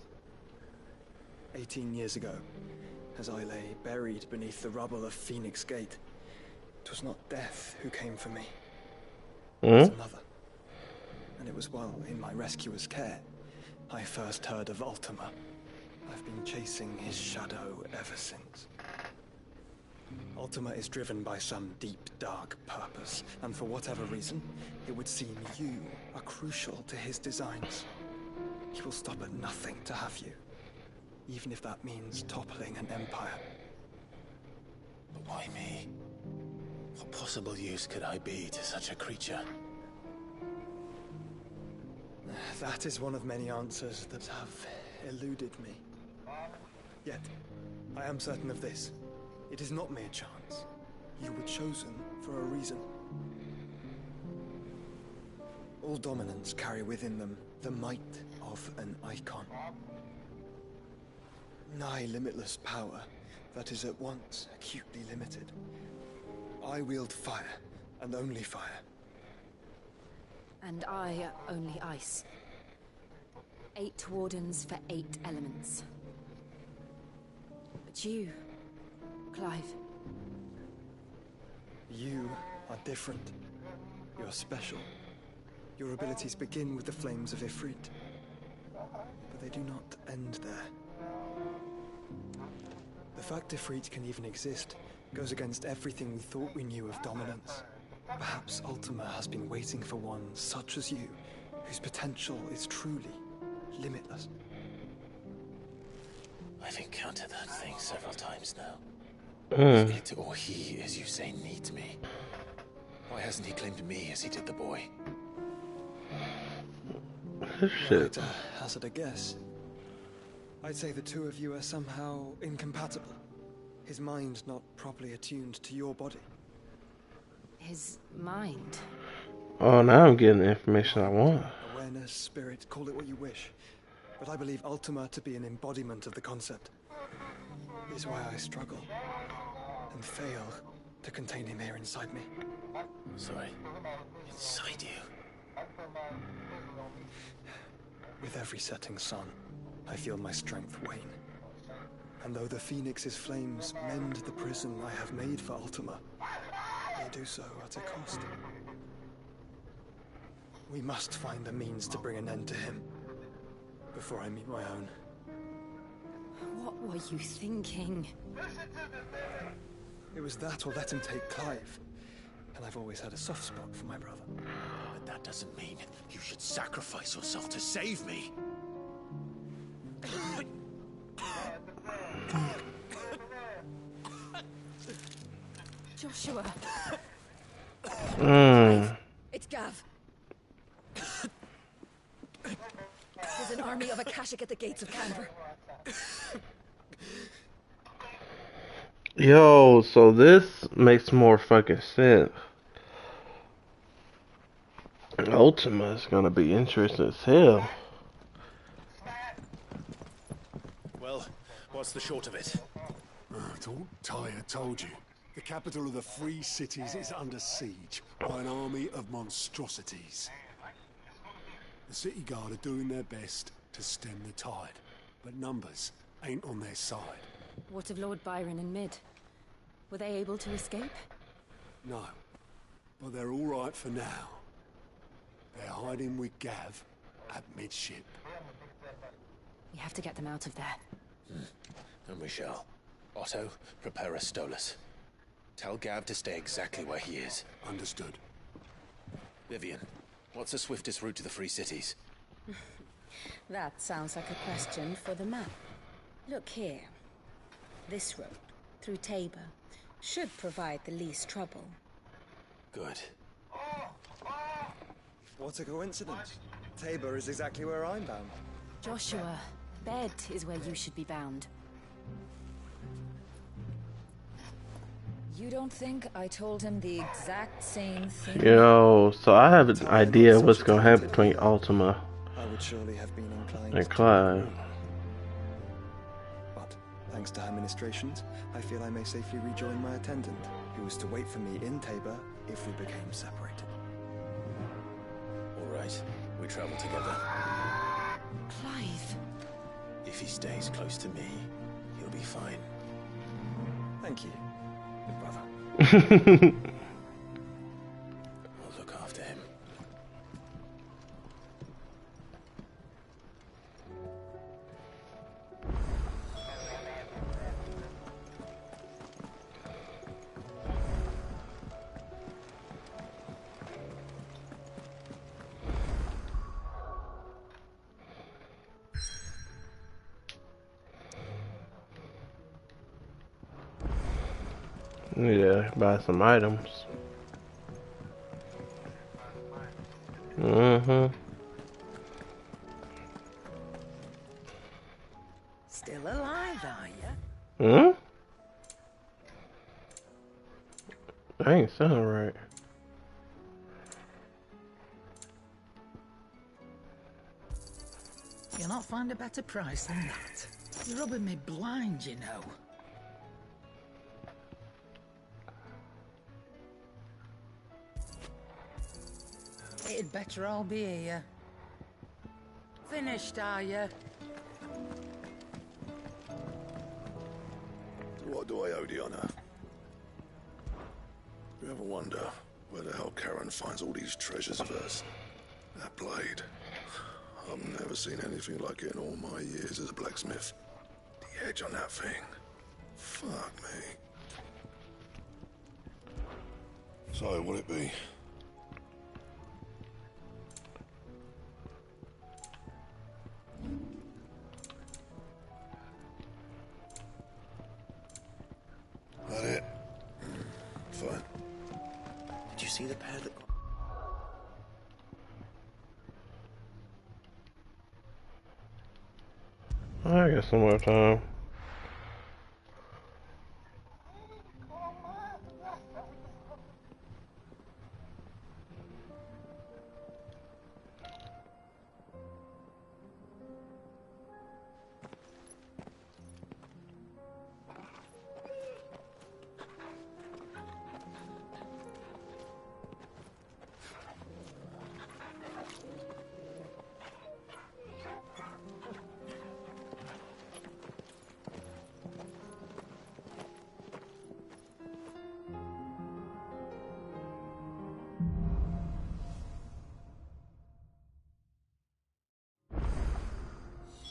18 years ago, as I lay buried beneath the rubble of Phoenix Gate, it was not death who came for me. It was another. And it was while in my rescuer's care, I first heard of Ultima. I've been chasing his shadow ever since. Ultima is driven by some deep, dark purpose, and for whatever reason, it would seem you are crucial to his designs. He will stop at nothing to have you, even if that means toppling an empire. Why me? What possible use could I be to such a creature? That is one of many answers that have eluded me. Yet, I am certain of this. It is not mere chance. You were chosen for a reason. All dominants carry within them the might of an icon. Nigh limitless power that is at once acutely limited. I wield fire, and only fire. And I only ice. 8 wardens for 8 elements. But you, Clive. You are different. You're special. Your abilities begin with the flames of Ifrit. But they do not end there. The fact Ifrit can even exist goes against everything we thought we knew of dominance. Perhaps Ultima has been waiting for one such as you, whose potential is truly limitless. I've encountered that thing several times now. If it or he, as you say, needs me, why hasn't he claimed me as he did the boy? Shit. Hazard a guess. I'd say the two of you are somehow incompatible. His mind not properly attuned to your body. His mind? Oh, now I'm getting the information I want. Awareness, spirit, call it what you wish. But I believe Ultima to be an embodiment of the concept. Is why I struggle and fail to contain him here inside me. Sorry, inside you? With every setting sun, I feel my strength wane. And though the Phoenix's flames mend the prison I have made for Ultima, they do so at a cost. We must find a means to bring an end to him before I meet my own. What were you thinking? It was that or let him take Clive. And I've always had a soft spot for my brother. But that doesn't mean you should sacrifice yourself to save me. Joshua. It's Gav. There's an army of Akashic at the gates of Canberra. Yo, so this makes more fucking sense. Ultima is gonna be interesting as hell. Well, what's the short of it? Don't Tyre told you. The capital of the Free Cities is under siege by an army of monstrosities. The City Guard are doing their best to stem the tide, but numbers ain't on their side. What of Lord Byron and Mid? Were they able to escape? No, but they're all right for now. They're hiding with Gav at midship. We have to get them out of there. And we shall. Otto, prepare a Stolas. Tell Gav to stay exactly where he is. Understood. Vivian, what's the swiftest route to the Free Cities? That sounds like a question for the map. Look here. This road, through Tabor, should provide the least trouble. Good. What a coincidence. Tabor is exactly where I'm bound. Joshua, bed is where you should be bound. You don't think I told him the exact same thing? Yo, so I have an idea what's gonna happen between Ultima I would surely have been inclined and Clive. But thanks to her ministrations, I feel I may safely rejoin my attendant, who was to wait for me in Tabor if we became separated. All right, we travel together. Clive. If he stays close to me, he'll be fine. Thank you, brother. I'll look after him. Yeah, buy some items. Mm-hmm. Still alive, are you? Hmm? That ain't sound right. You'll not find a better price than that. You're rubbing me blind, you know. It'd better all be here. Finished, are you? What do I owe the honor? You ever wonder where the hell Karen finds all these treasures of hers? That blade. I've never seen anything like it in all my years as a blacksmith. The edge on that thing. Fuck me. So, what'll it be? That it? Fine. Did you see the pair that... I got some more time.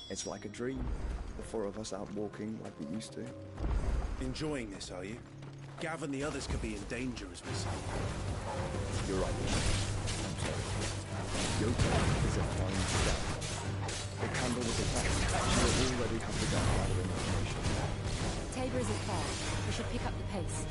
It's like a dream. The four of us out walking like we used to. Enjoying this, are you? Gav and the others could be in danger, as we say. You're right. I'm sorry. Yoko is a fine scout. The candle was attacked. She will already have the gunpowder information. Tabor isn't far. We should pick up the pace.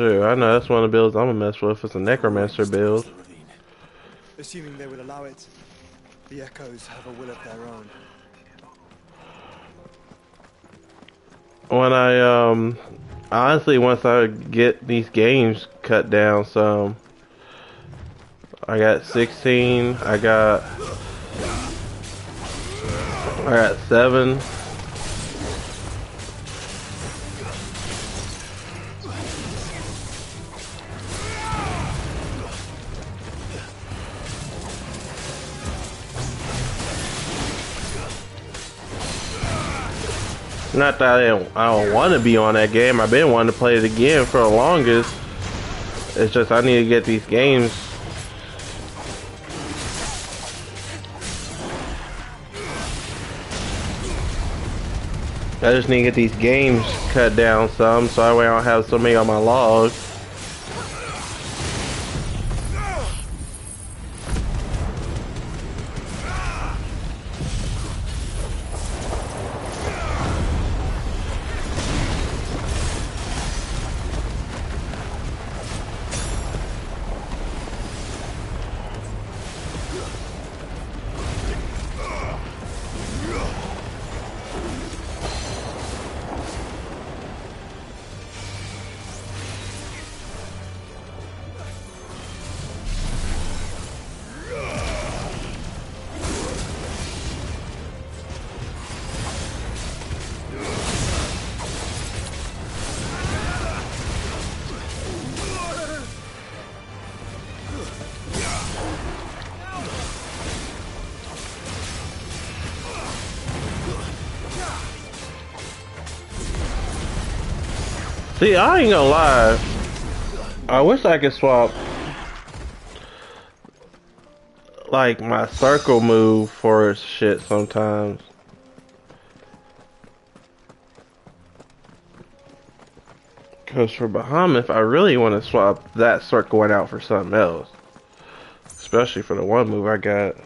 Sure, I know that's one of the builds I'm gonna mess with. It's a necromancer build. Assuming they will allow it, the Echoes have a will of their own. When I honestly, once I get these games cut down some, I got 16. I got 7. Not that I don't want to be on that game. I've been wanting to play it again for the longest. It's just I need to get these games. I just need to get these games cut down some, so that way I don't have so many on my log. See, I ain't gonna lie. I wish I could swap like my circle move for shit sometimes. Cause for Behemoth, I really want to swap that circle one out for something else. Especially for the one move I got.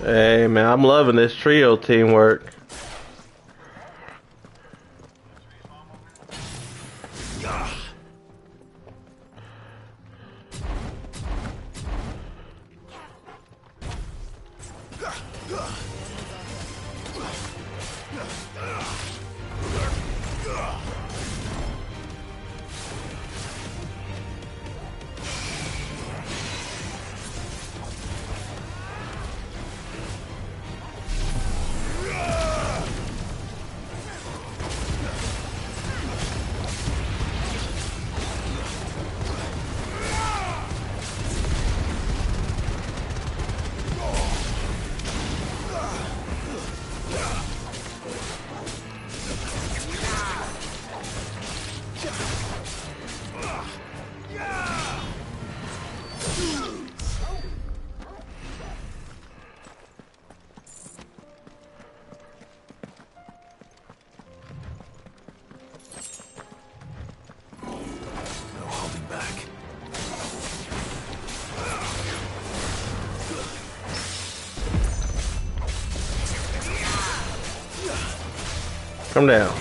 Hey man, I'm loving this trio teamwork. Come down.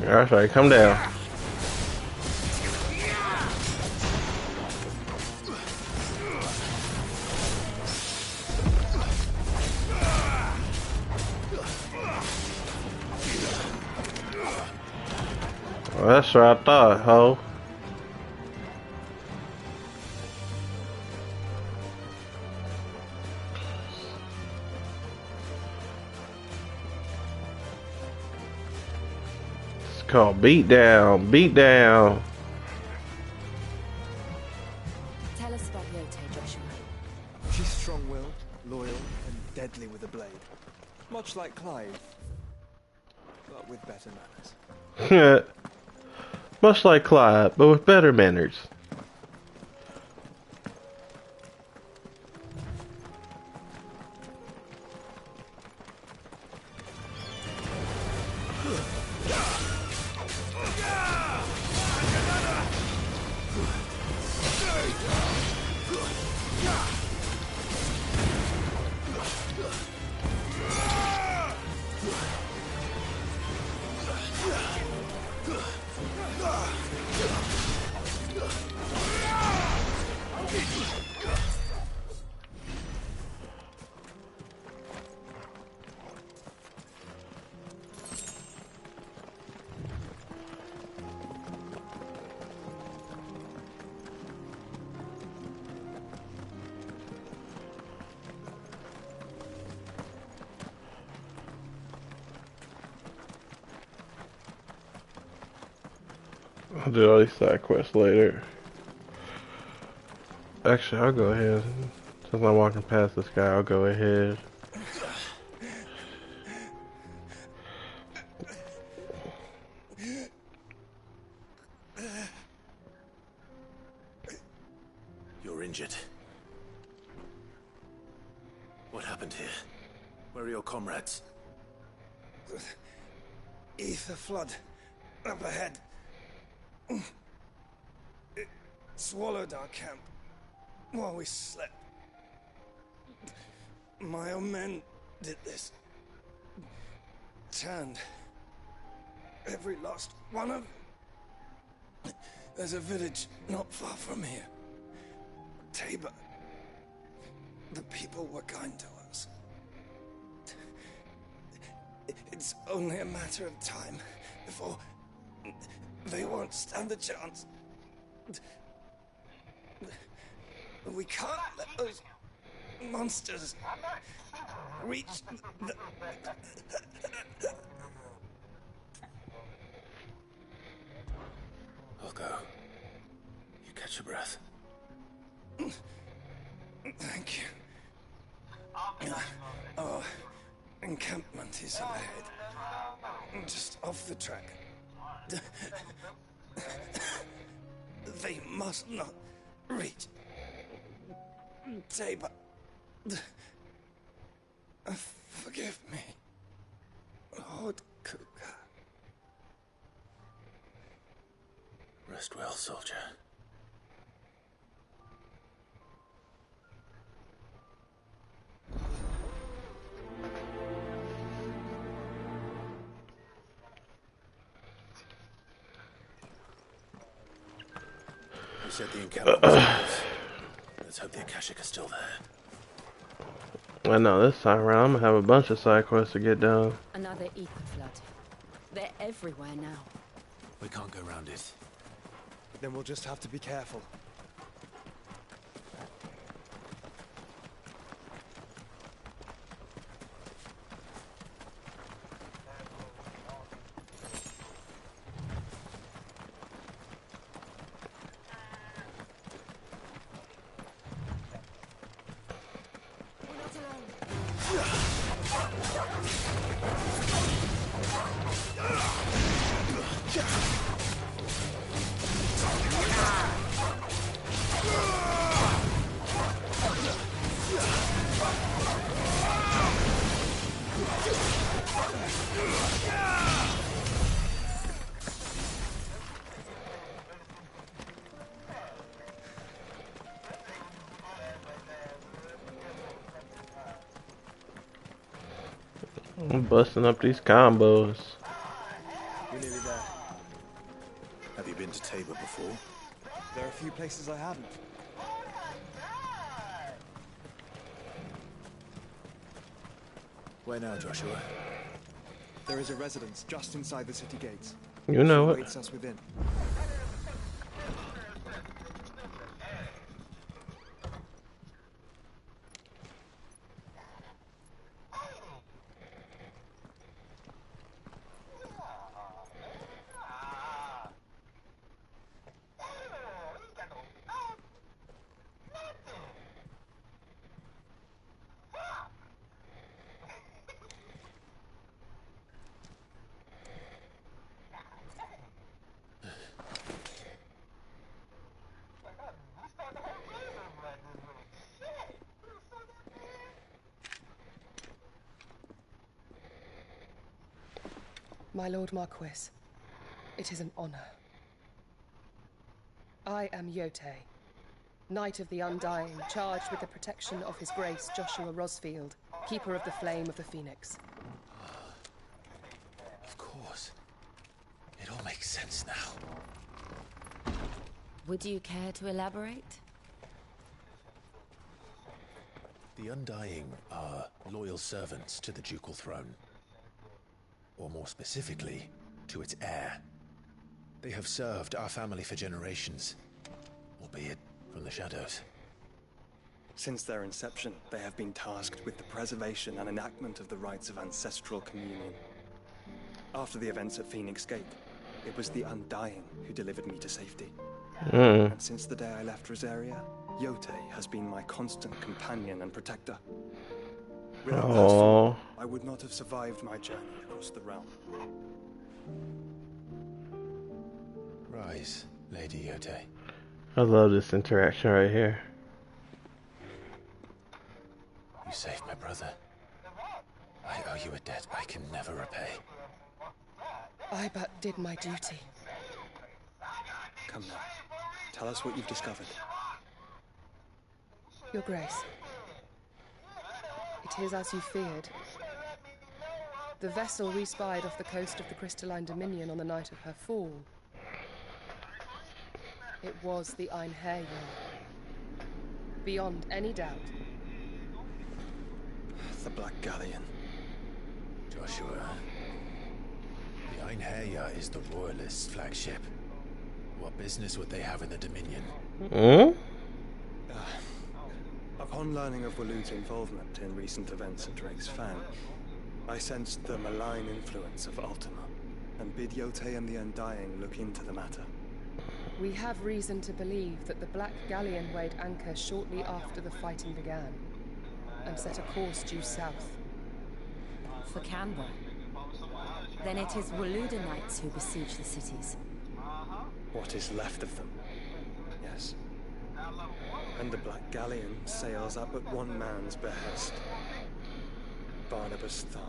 That's right, come down. Well, that's what I thought, ho. It's called beat down, beat down. Tell us about Lyote, Joshua. She's strong-willed, loyal, and deadly with a blade. Much like Clive, but with better manners. Much like Clyde, but with better manners. I'll do all these side quests later. Actually, I'll go ahead. Since I'm walking past this guy, I'll go ahead. You're injured. What happened here? Where are your comrades? Ether flood. Up ahead. It swallowed our camp while we slept. My own men did this. Turned every last one of them. There's a village not far from here. Tabor. The people were kind to us. It's only a matter of time before they won't stand a chance. We can't let those monsters reach the... I'll go. You catch your breath. Thank you. Our encampment is up ahead. Just off the track. They must not reach Tabor. Forgive me, Lord Kuka. Rest well, soldier. You said the encampment was close. Let's hope the Akashic is still there. I know this time around I'm gonna have a bunch of side quests to get done. Another ether flood. They're everywhere now. We can't go around it. Then we'll just have to be careful. I'm busting up these combos. You're nearly there. been to Tabor before? There are a few places I haven't. Where now, Joshua? There is a residence just inside the city gates. You know She it. awaits us within. My Lord Marquis, it is an honor. I am Yotei, Knight of the Undying, charged with the protection of His Grace Joshua Rosfield, Keeper of the Flame of the Phoenix. Of course. It all makes sense now. Would you care to elaborate? The Undying are loyal servants to the ducal throne. Or more specifically, to its heir. They have served our family for generations, albeit from the shadows. Since their inception, they have been tasked with the preservation and enactment of the rites of ancestral communion. After the events at Phoenix Gate, it was the Undying who delivered me to safety. And since the day I left Rosaria, Yotei has been my constant companion and protector. Without her sword, I would not have survived my journey across the realm. Rise, Lady Yotei. I love this interaction right here. You saved my brother. I owe you a debt I can never repay. I but did my duty. Come now. Tell us what you've discovered. Your Grace. It is as you feared. The vessel we spied off the coast of the Crystalline Dominion on the night of her fall. It was the Einherjar. Beyond any doubt. The Black Galleon. Joshua. The Einherjar is the Royalist flagship. What business would they have in the Dominion? Upon learning of Waloed's involvement in recent events at Drake's Fan, I sensed the malign influence of Ultima, and bid Yotei and the Undying look into the matter. We have reason to believe that the Black Galleon weighed anchor shortly after the fighting began, and set a course due south. For Canberra. Then it is Waloedanites who besiege the cities. What is left of them? Yes. And the Black Galleon sails up at one man's behest. Barnabas Tharm.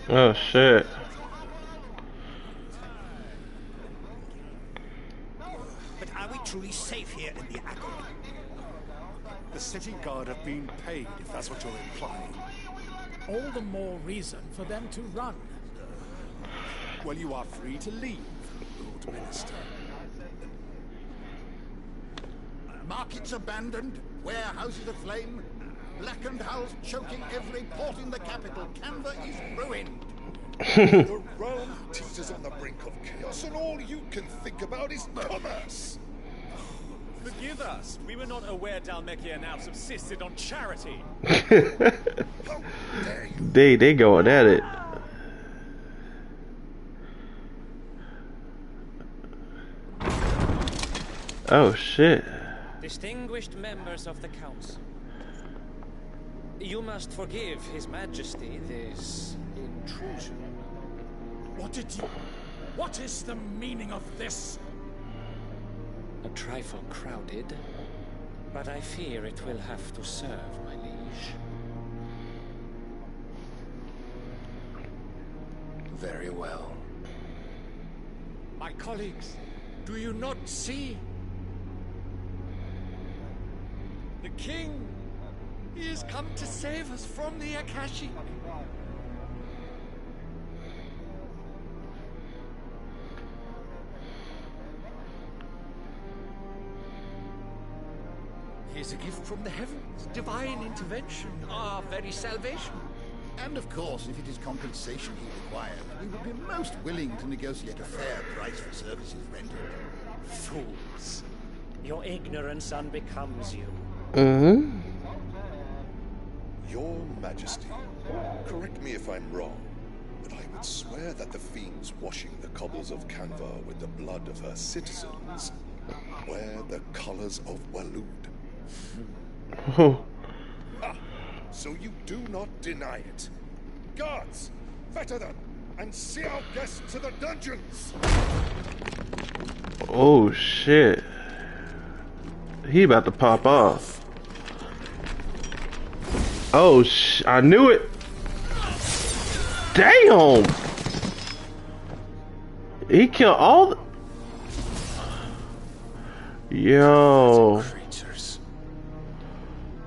Oh shit. But are we truly safe here in the Agora? The city guard have been paid, if that's what you're implying. All the more reason for them to run. Well, you are free to leave, Lord Minister. Markets abandoned, warehouses aflame, blackened hulls choking every port in the capital. Canberra is ruined. The realm teeters on the brink of chaos, and all you can think about is commerce. Forgive us. We were not aware Dhalmekia now subsisted on charity. They going at it. Oh shit. Distinguished members of the council, you must forgive His Majesty this intrusion. What is the meaning of this? A trifle crowded, but I fear it will have to serve, my liege. Very well. My colleagues, do you not see? The king He has come to save us from the Akashi. He is a gift from the heavens, divine intervention, our very salvation. And of course, if it is compensation he requires, we would be most willing to negotiate a fair price for services rendered. Fools. Your ignorance unbecomes you. Mm-hmm. Your Majesty, correct me if I'm wrong, but I would swear that the fiends washing the cobbles of Canva with the blood of her citizens wear the colors of Waloed. Ah, so you do not deny it. Guards, fetter them, and see our guests to the dungeons! Oh shit. He about to pop off. Oh I knew it. Damn. He killed all the... Yo.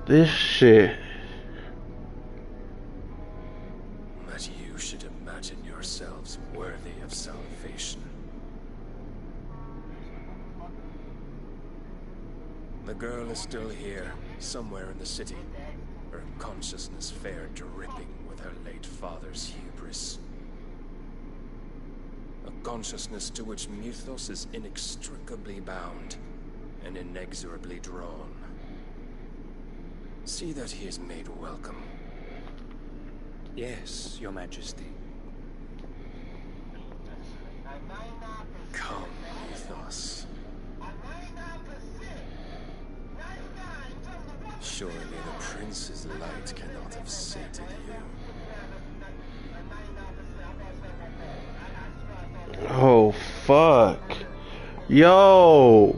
This shit. But you should imagine yourselves worthy of salvation. The girl is still here, somewhere in the city. Her consciousness fair dripping with her late father's hubris. A consciousness to which Mythos is inextricably bound and inexorably drawn. See that he is made welcome. Yes, Your Majesty. Come, Mythos. Surely the prince's light cannot have sated you. Oh fuck. Yo.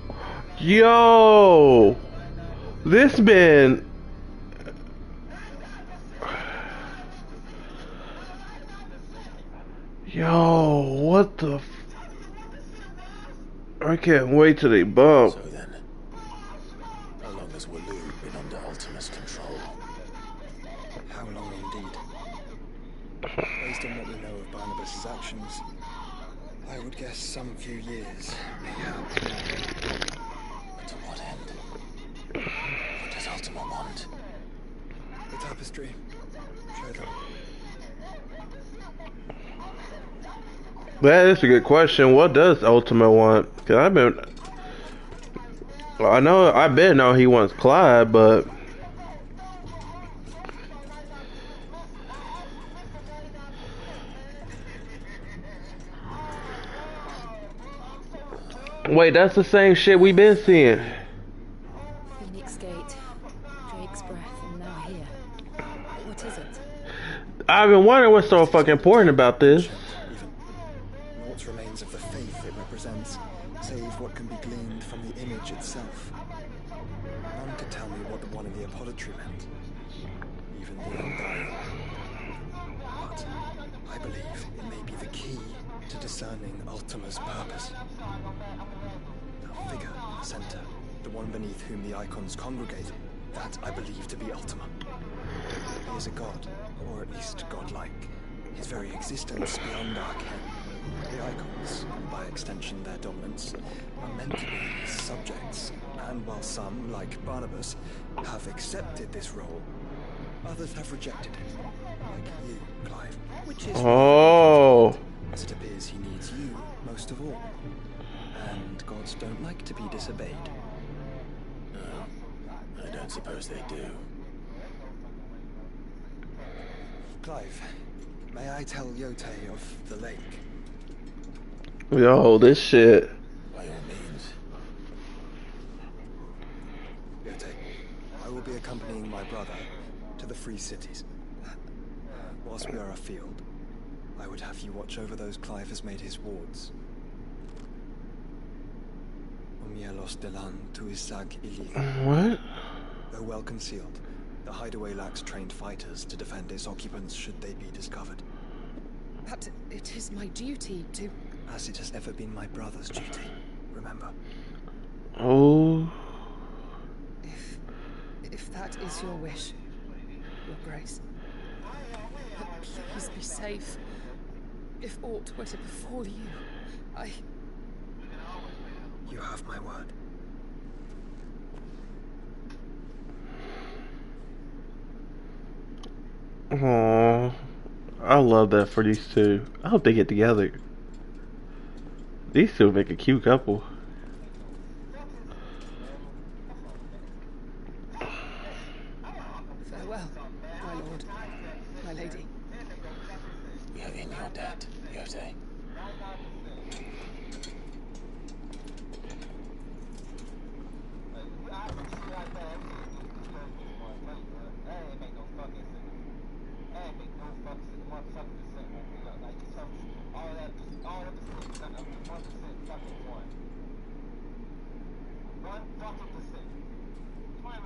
Yo. This man. Yo, what the f... I can't wait till they bump. So then, how long has Waloed been under Ultima's control? How long indeed? Based on what we know of Barnabas's actions, I would guess some few years, mayhap. But to what end? What does Ultima want? The tapestry. Show them. That is a good question. What does Ultima want? Cause I've been... I bet know he wants Clyde, but... Wait, that's the same shit we been seeing. Phoenix Gate, Drake's Breath, and now here. What is it? I've been wondering what's so fucking important about this. Naught remains of the faith it represents, save what can be gleaned from the image itself. None could tell me what the one in the apothecary meant, even the undying. But I believe it may be the key to discerning Ultima's purpose. The figure in the center, the one beneath whom the icons congregate, that I believe to be Ultima. He is a god, or at least godlike. His very existence beyond our ken. The icons, and by extension their dominants, are meant to be his subjects, and while some, like Barnabas, have accepted this role, others have rejected it, like you, Clive, which is as it appears he needs you most of all. And gods don't like to be disobeyed. No, I don't suppose they do. Clive, may I tell Yote of the lake? Yo, this shit. By all means. Yote, I will be accompanying my brother to the Free Cities. Whilst we are afield, I would have you watch over those Clive has made his wards. Omielos delan tu isag ili. What? Though well concealed, the hideaway lacks trained fighters to defend its occupants should they be discovered. But it is my duty to... As it has ever been my brother's duty, remember. Oh. If that is your wish. Your Grace. But please be safe. If aught were to befall you, You have my word. Aww. I love that for these two. I hope they get together. These two make a cute couple. Farewell, my lord, my lady. We are in your debt, Yotei.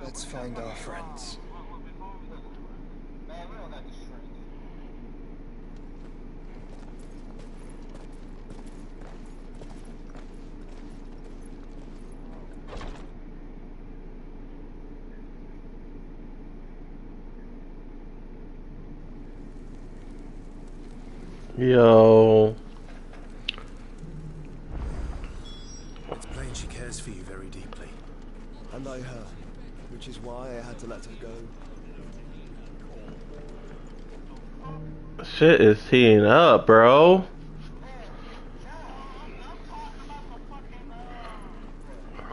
Let's find our friends. Yo. It's plain she cares for you very deeply. And I her, which is why I had to let her go. Shit is heating up, bro.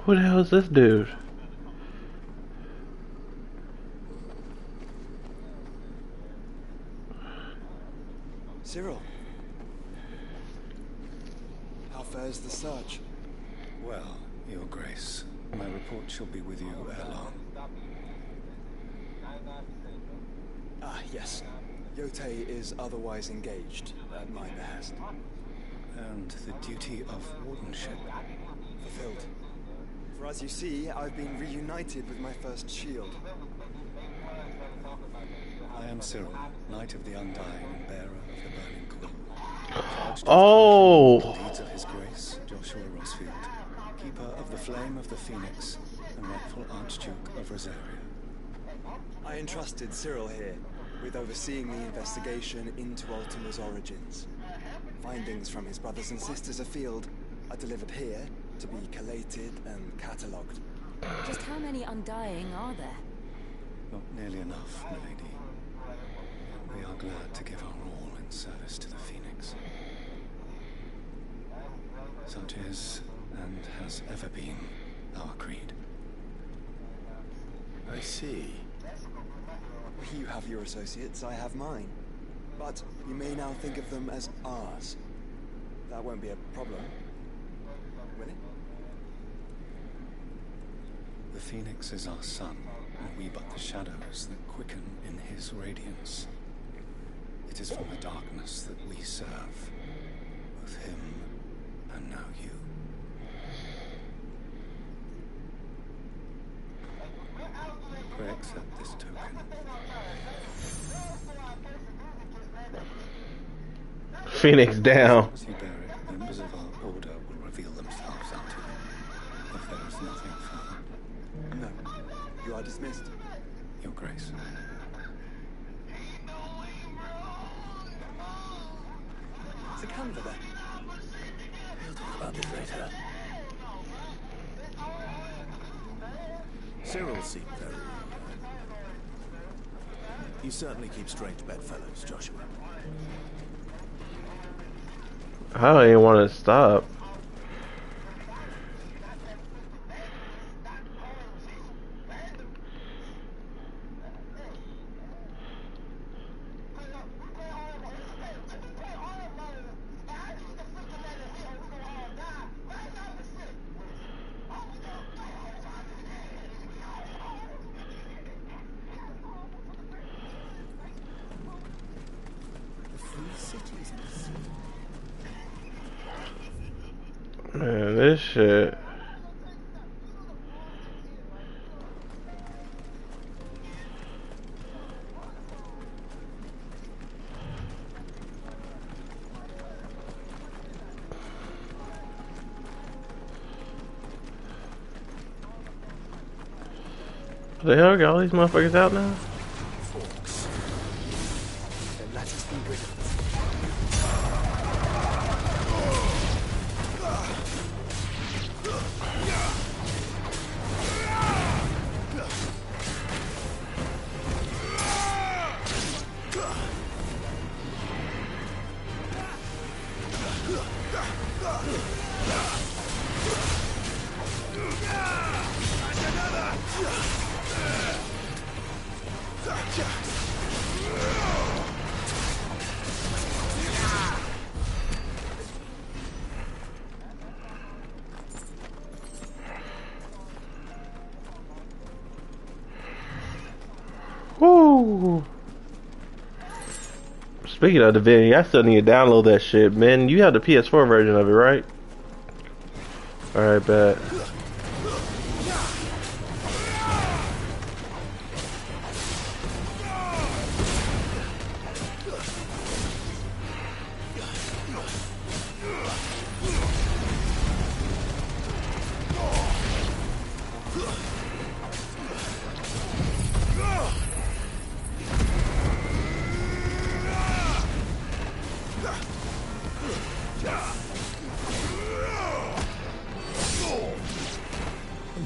Who the hell is this dude? Cyril. How fares the search? Well, Your Grace, my report shall be with you ere long. Ah, yes. Yotei is otherwise engaged, at my behest. And the duty of wardenship? Fulfilled. For as you see, I've been reunited with my first shield. I am Cyril, Knight of the Undying and bearer of the Burning Quill. Charged with the deeds of His Grace, Joshua Rosfield, Keeper of the Flame of the Phoenix, and rightful Archduke of Rosaria. I entrusted Cyril here with overseeing the investigation into Ultima's origins. Findings from his brothers and sisters afield are delivered here to be collated and catalogued. Just how many Undying are there? Not nearly enough, milady. We are glad to give our all in service to the Phoenix. Such is, and has ever been, our creed. I see. You have your associates, I have mine. But you may now think of them as ours. That won't be a problem, will it? The Phoenix is our sun, and we but the shadows that quicken in his radiance. It is from the darkness that we serve, both him and now you. Pray accept this token. Phoenix down. As you bear it, members of our order will reveal themselves unto you, if there is nothing further. No. You are dismissed. Your Grace. It's a Canva there. We'll talk about this later. Cyril seemed very... You certainly keep strange bedfellows, Joshua. I don't even want to stop. Man, this shit. The hell got all these motherfuckers out now? Forks. Woo! Speaking of Divinity, I still need to download that shit, man. You have the PS4 version of it, right? Alright, bet.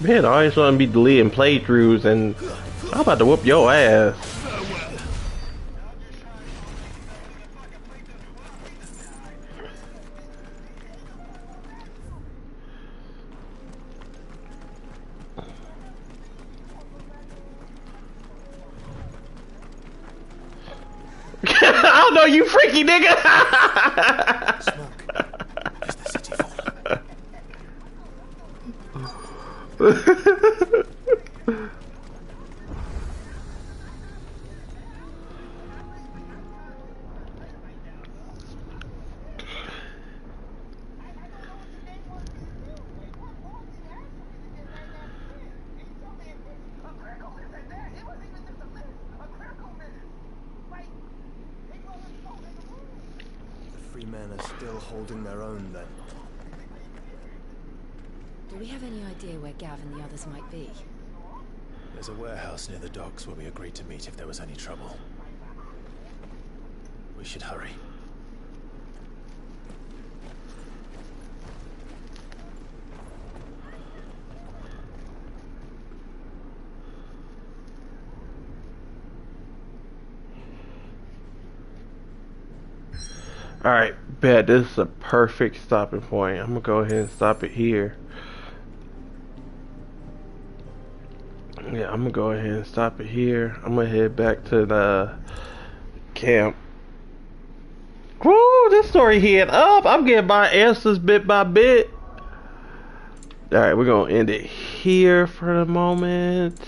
Man, I always want to be deleting playthroughs, and I'm about to whoop your ass. I don't know, you freaky nigga! Smoke. Is the city fallen? The free men are still holding their own then. Do we have any idea where Gav and the others might be? There's a warehouse near the docks where we agreed to meet if there was any trouble. We should hurry. Alright, bet this is a perfect stopping point. I'm gonna go ahead and stop it here. Yeah, I'm gonna go ahead and stop it here. I'm gonna head back to the camp. Woo, this story hit up. I'm getting my answers bit by bit. Alright, we're gonna end it here for the moment.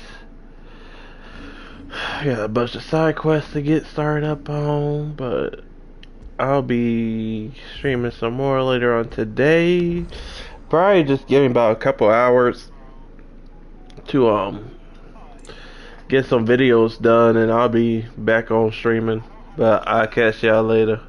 Got a bunch of side quests to get started up on, but I'll be streaming some more later on today. Probably just give me about a couple hours to get some videos done, and I'll be back on streaming. But I'll catch y'all later.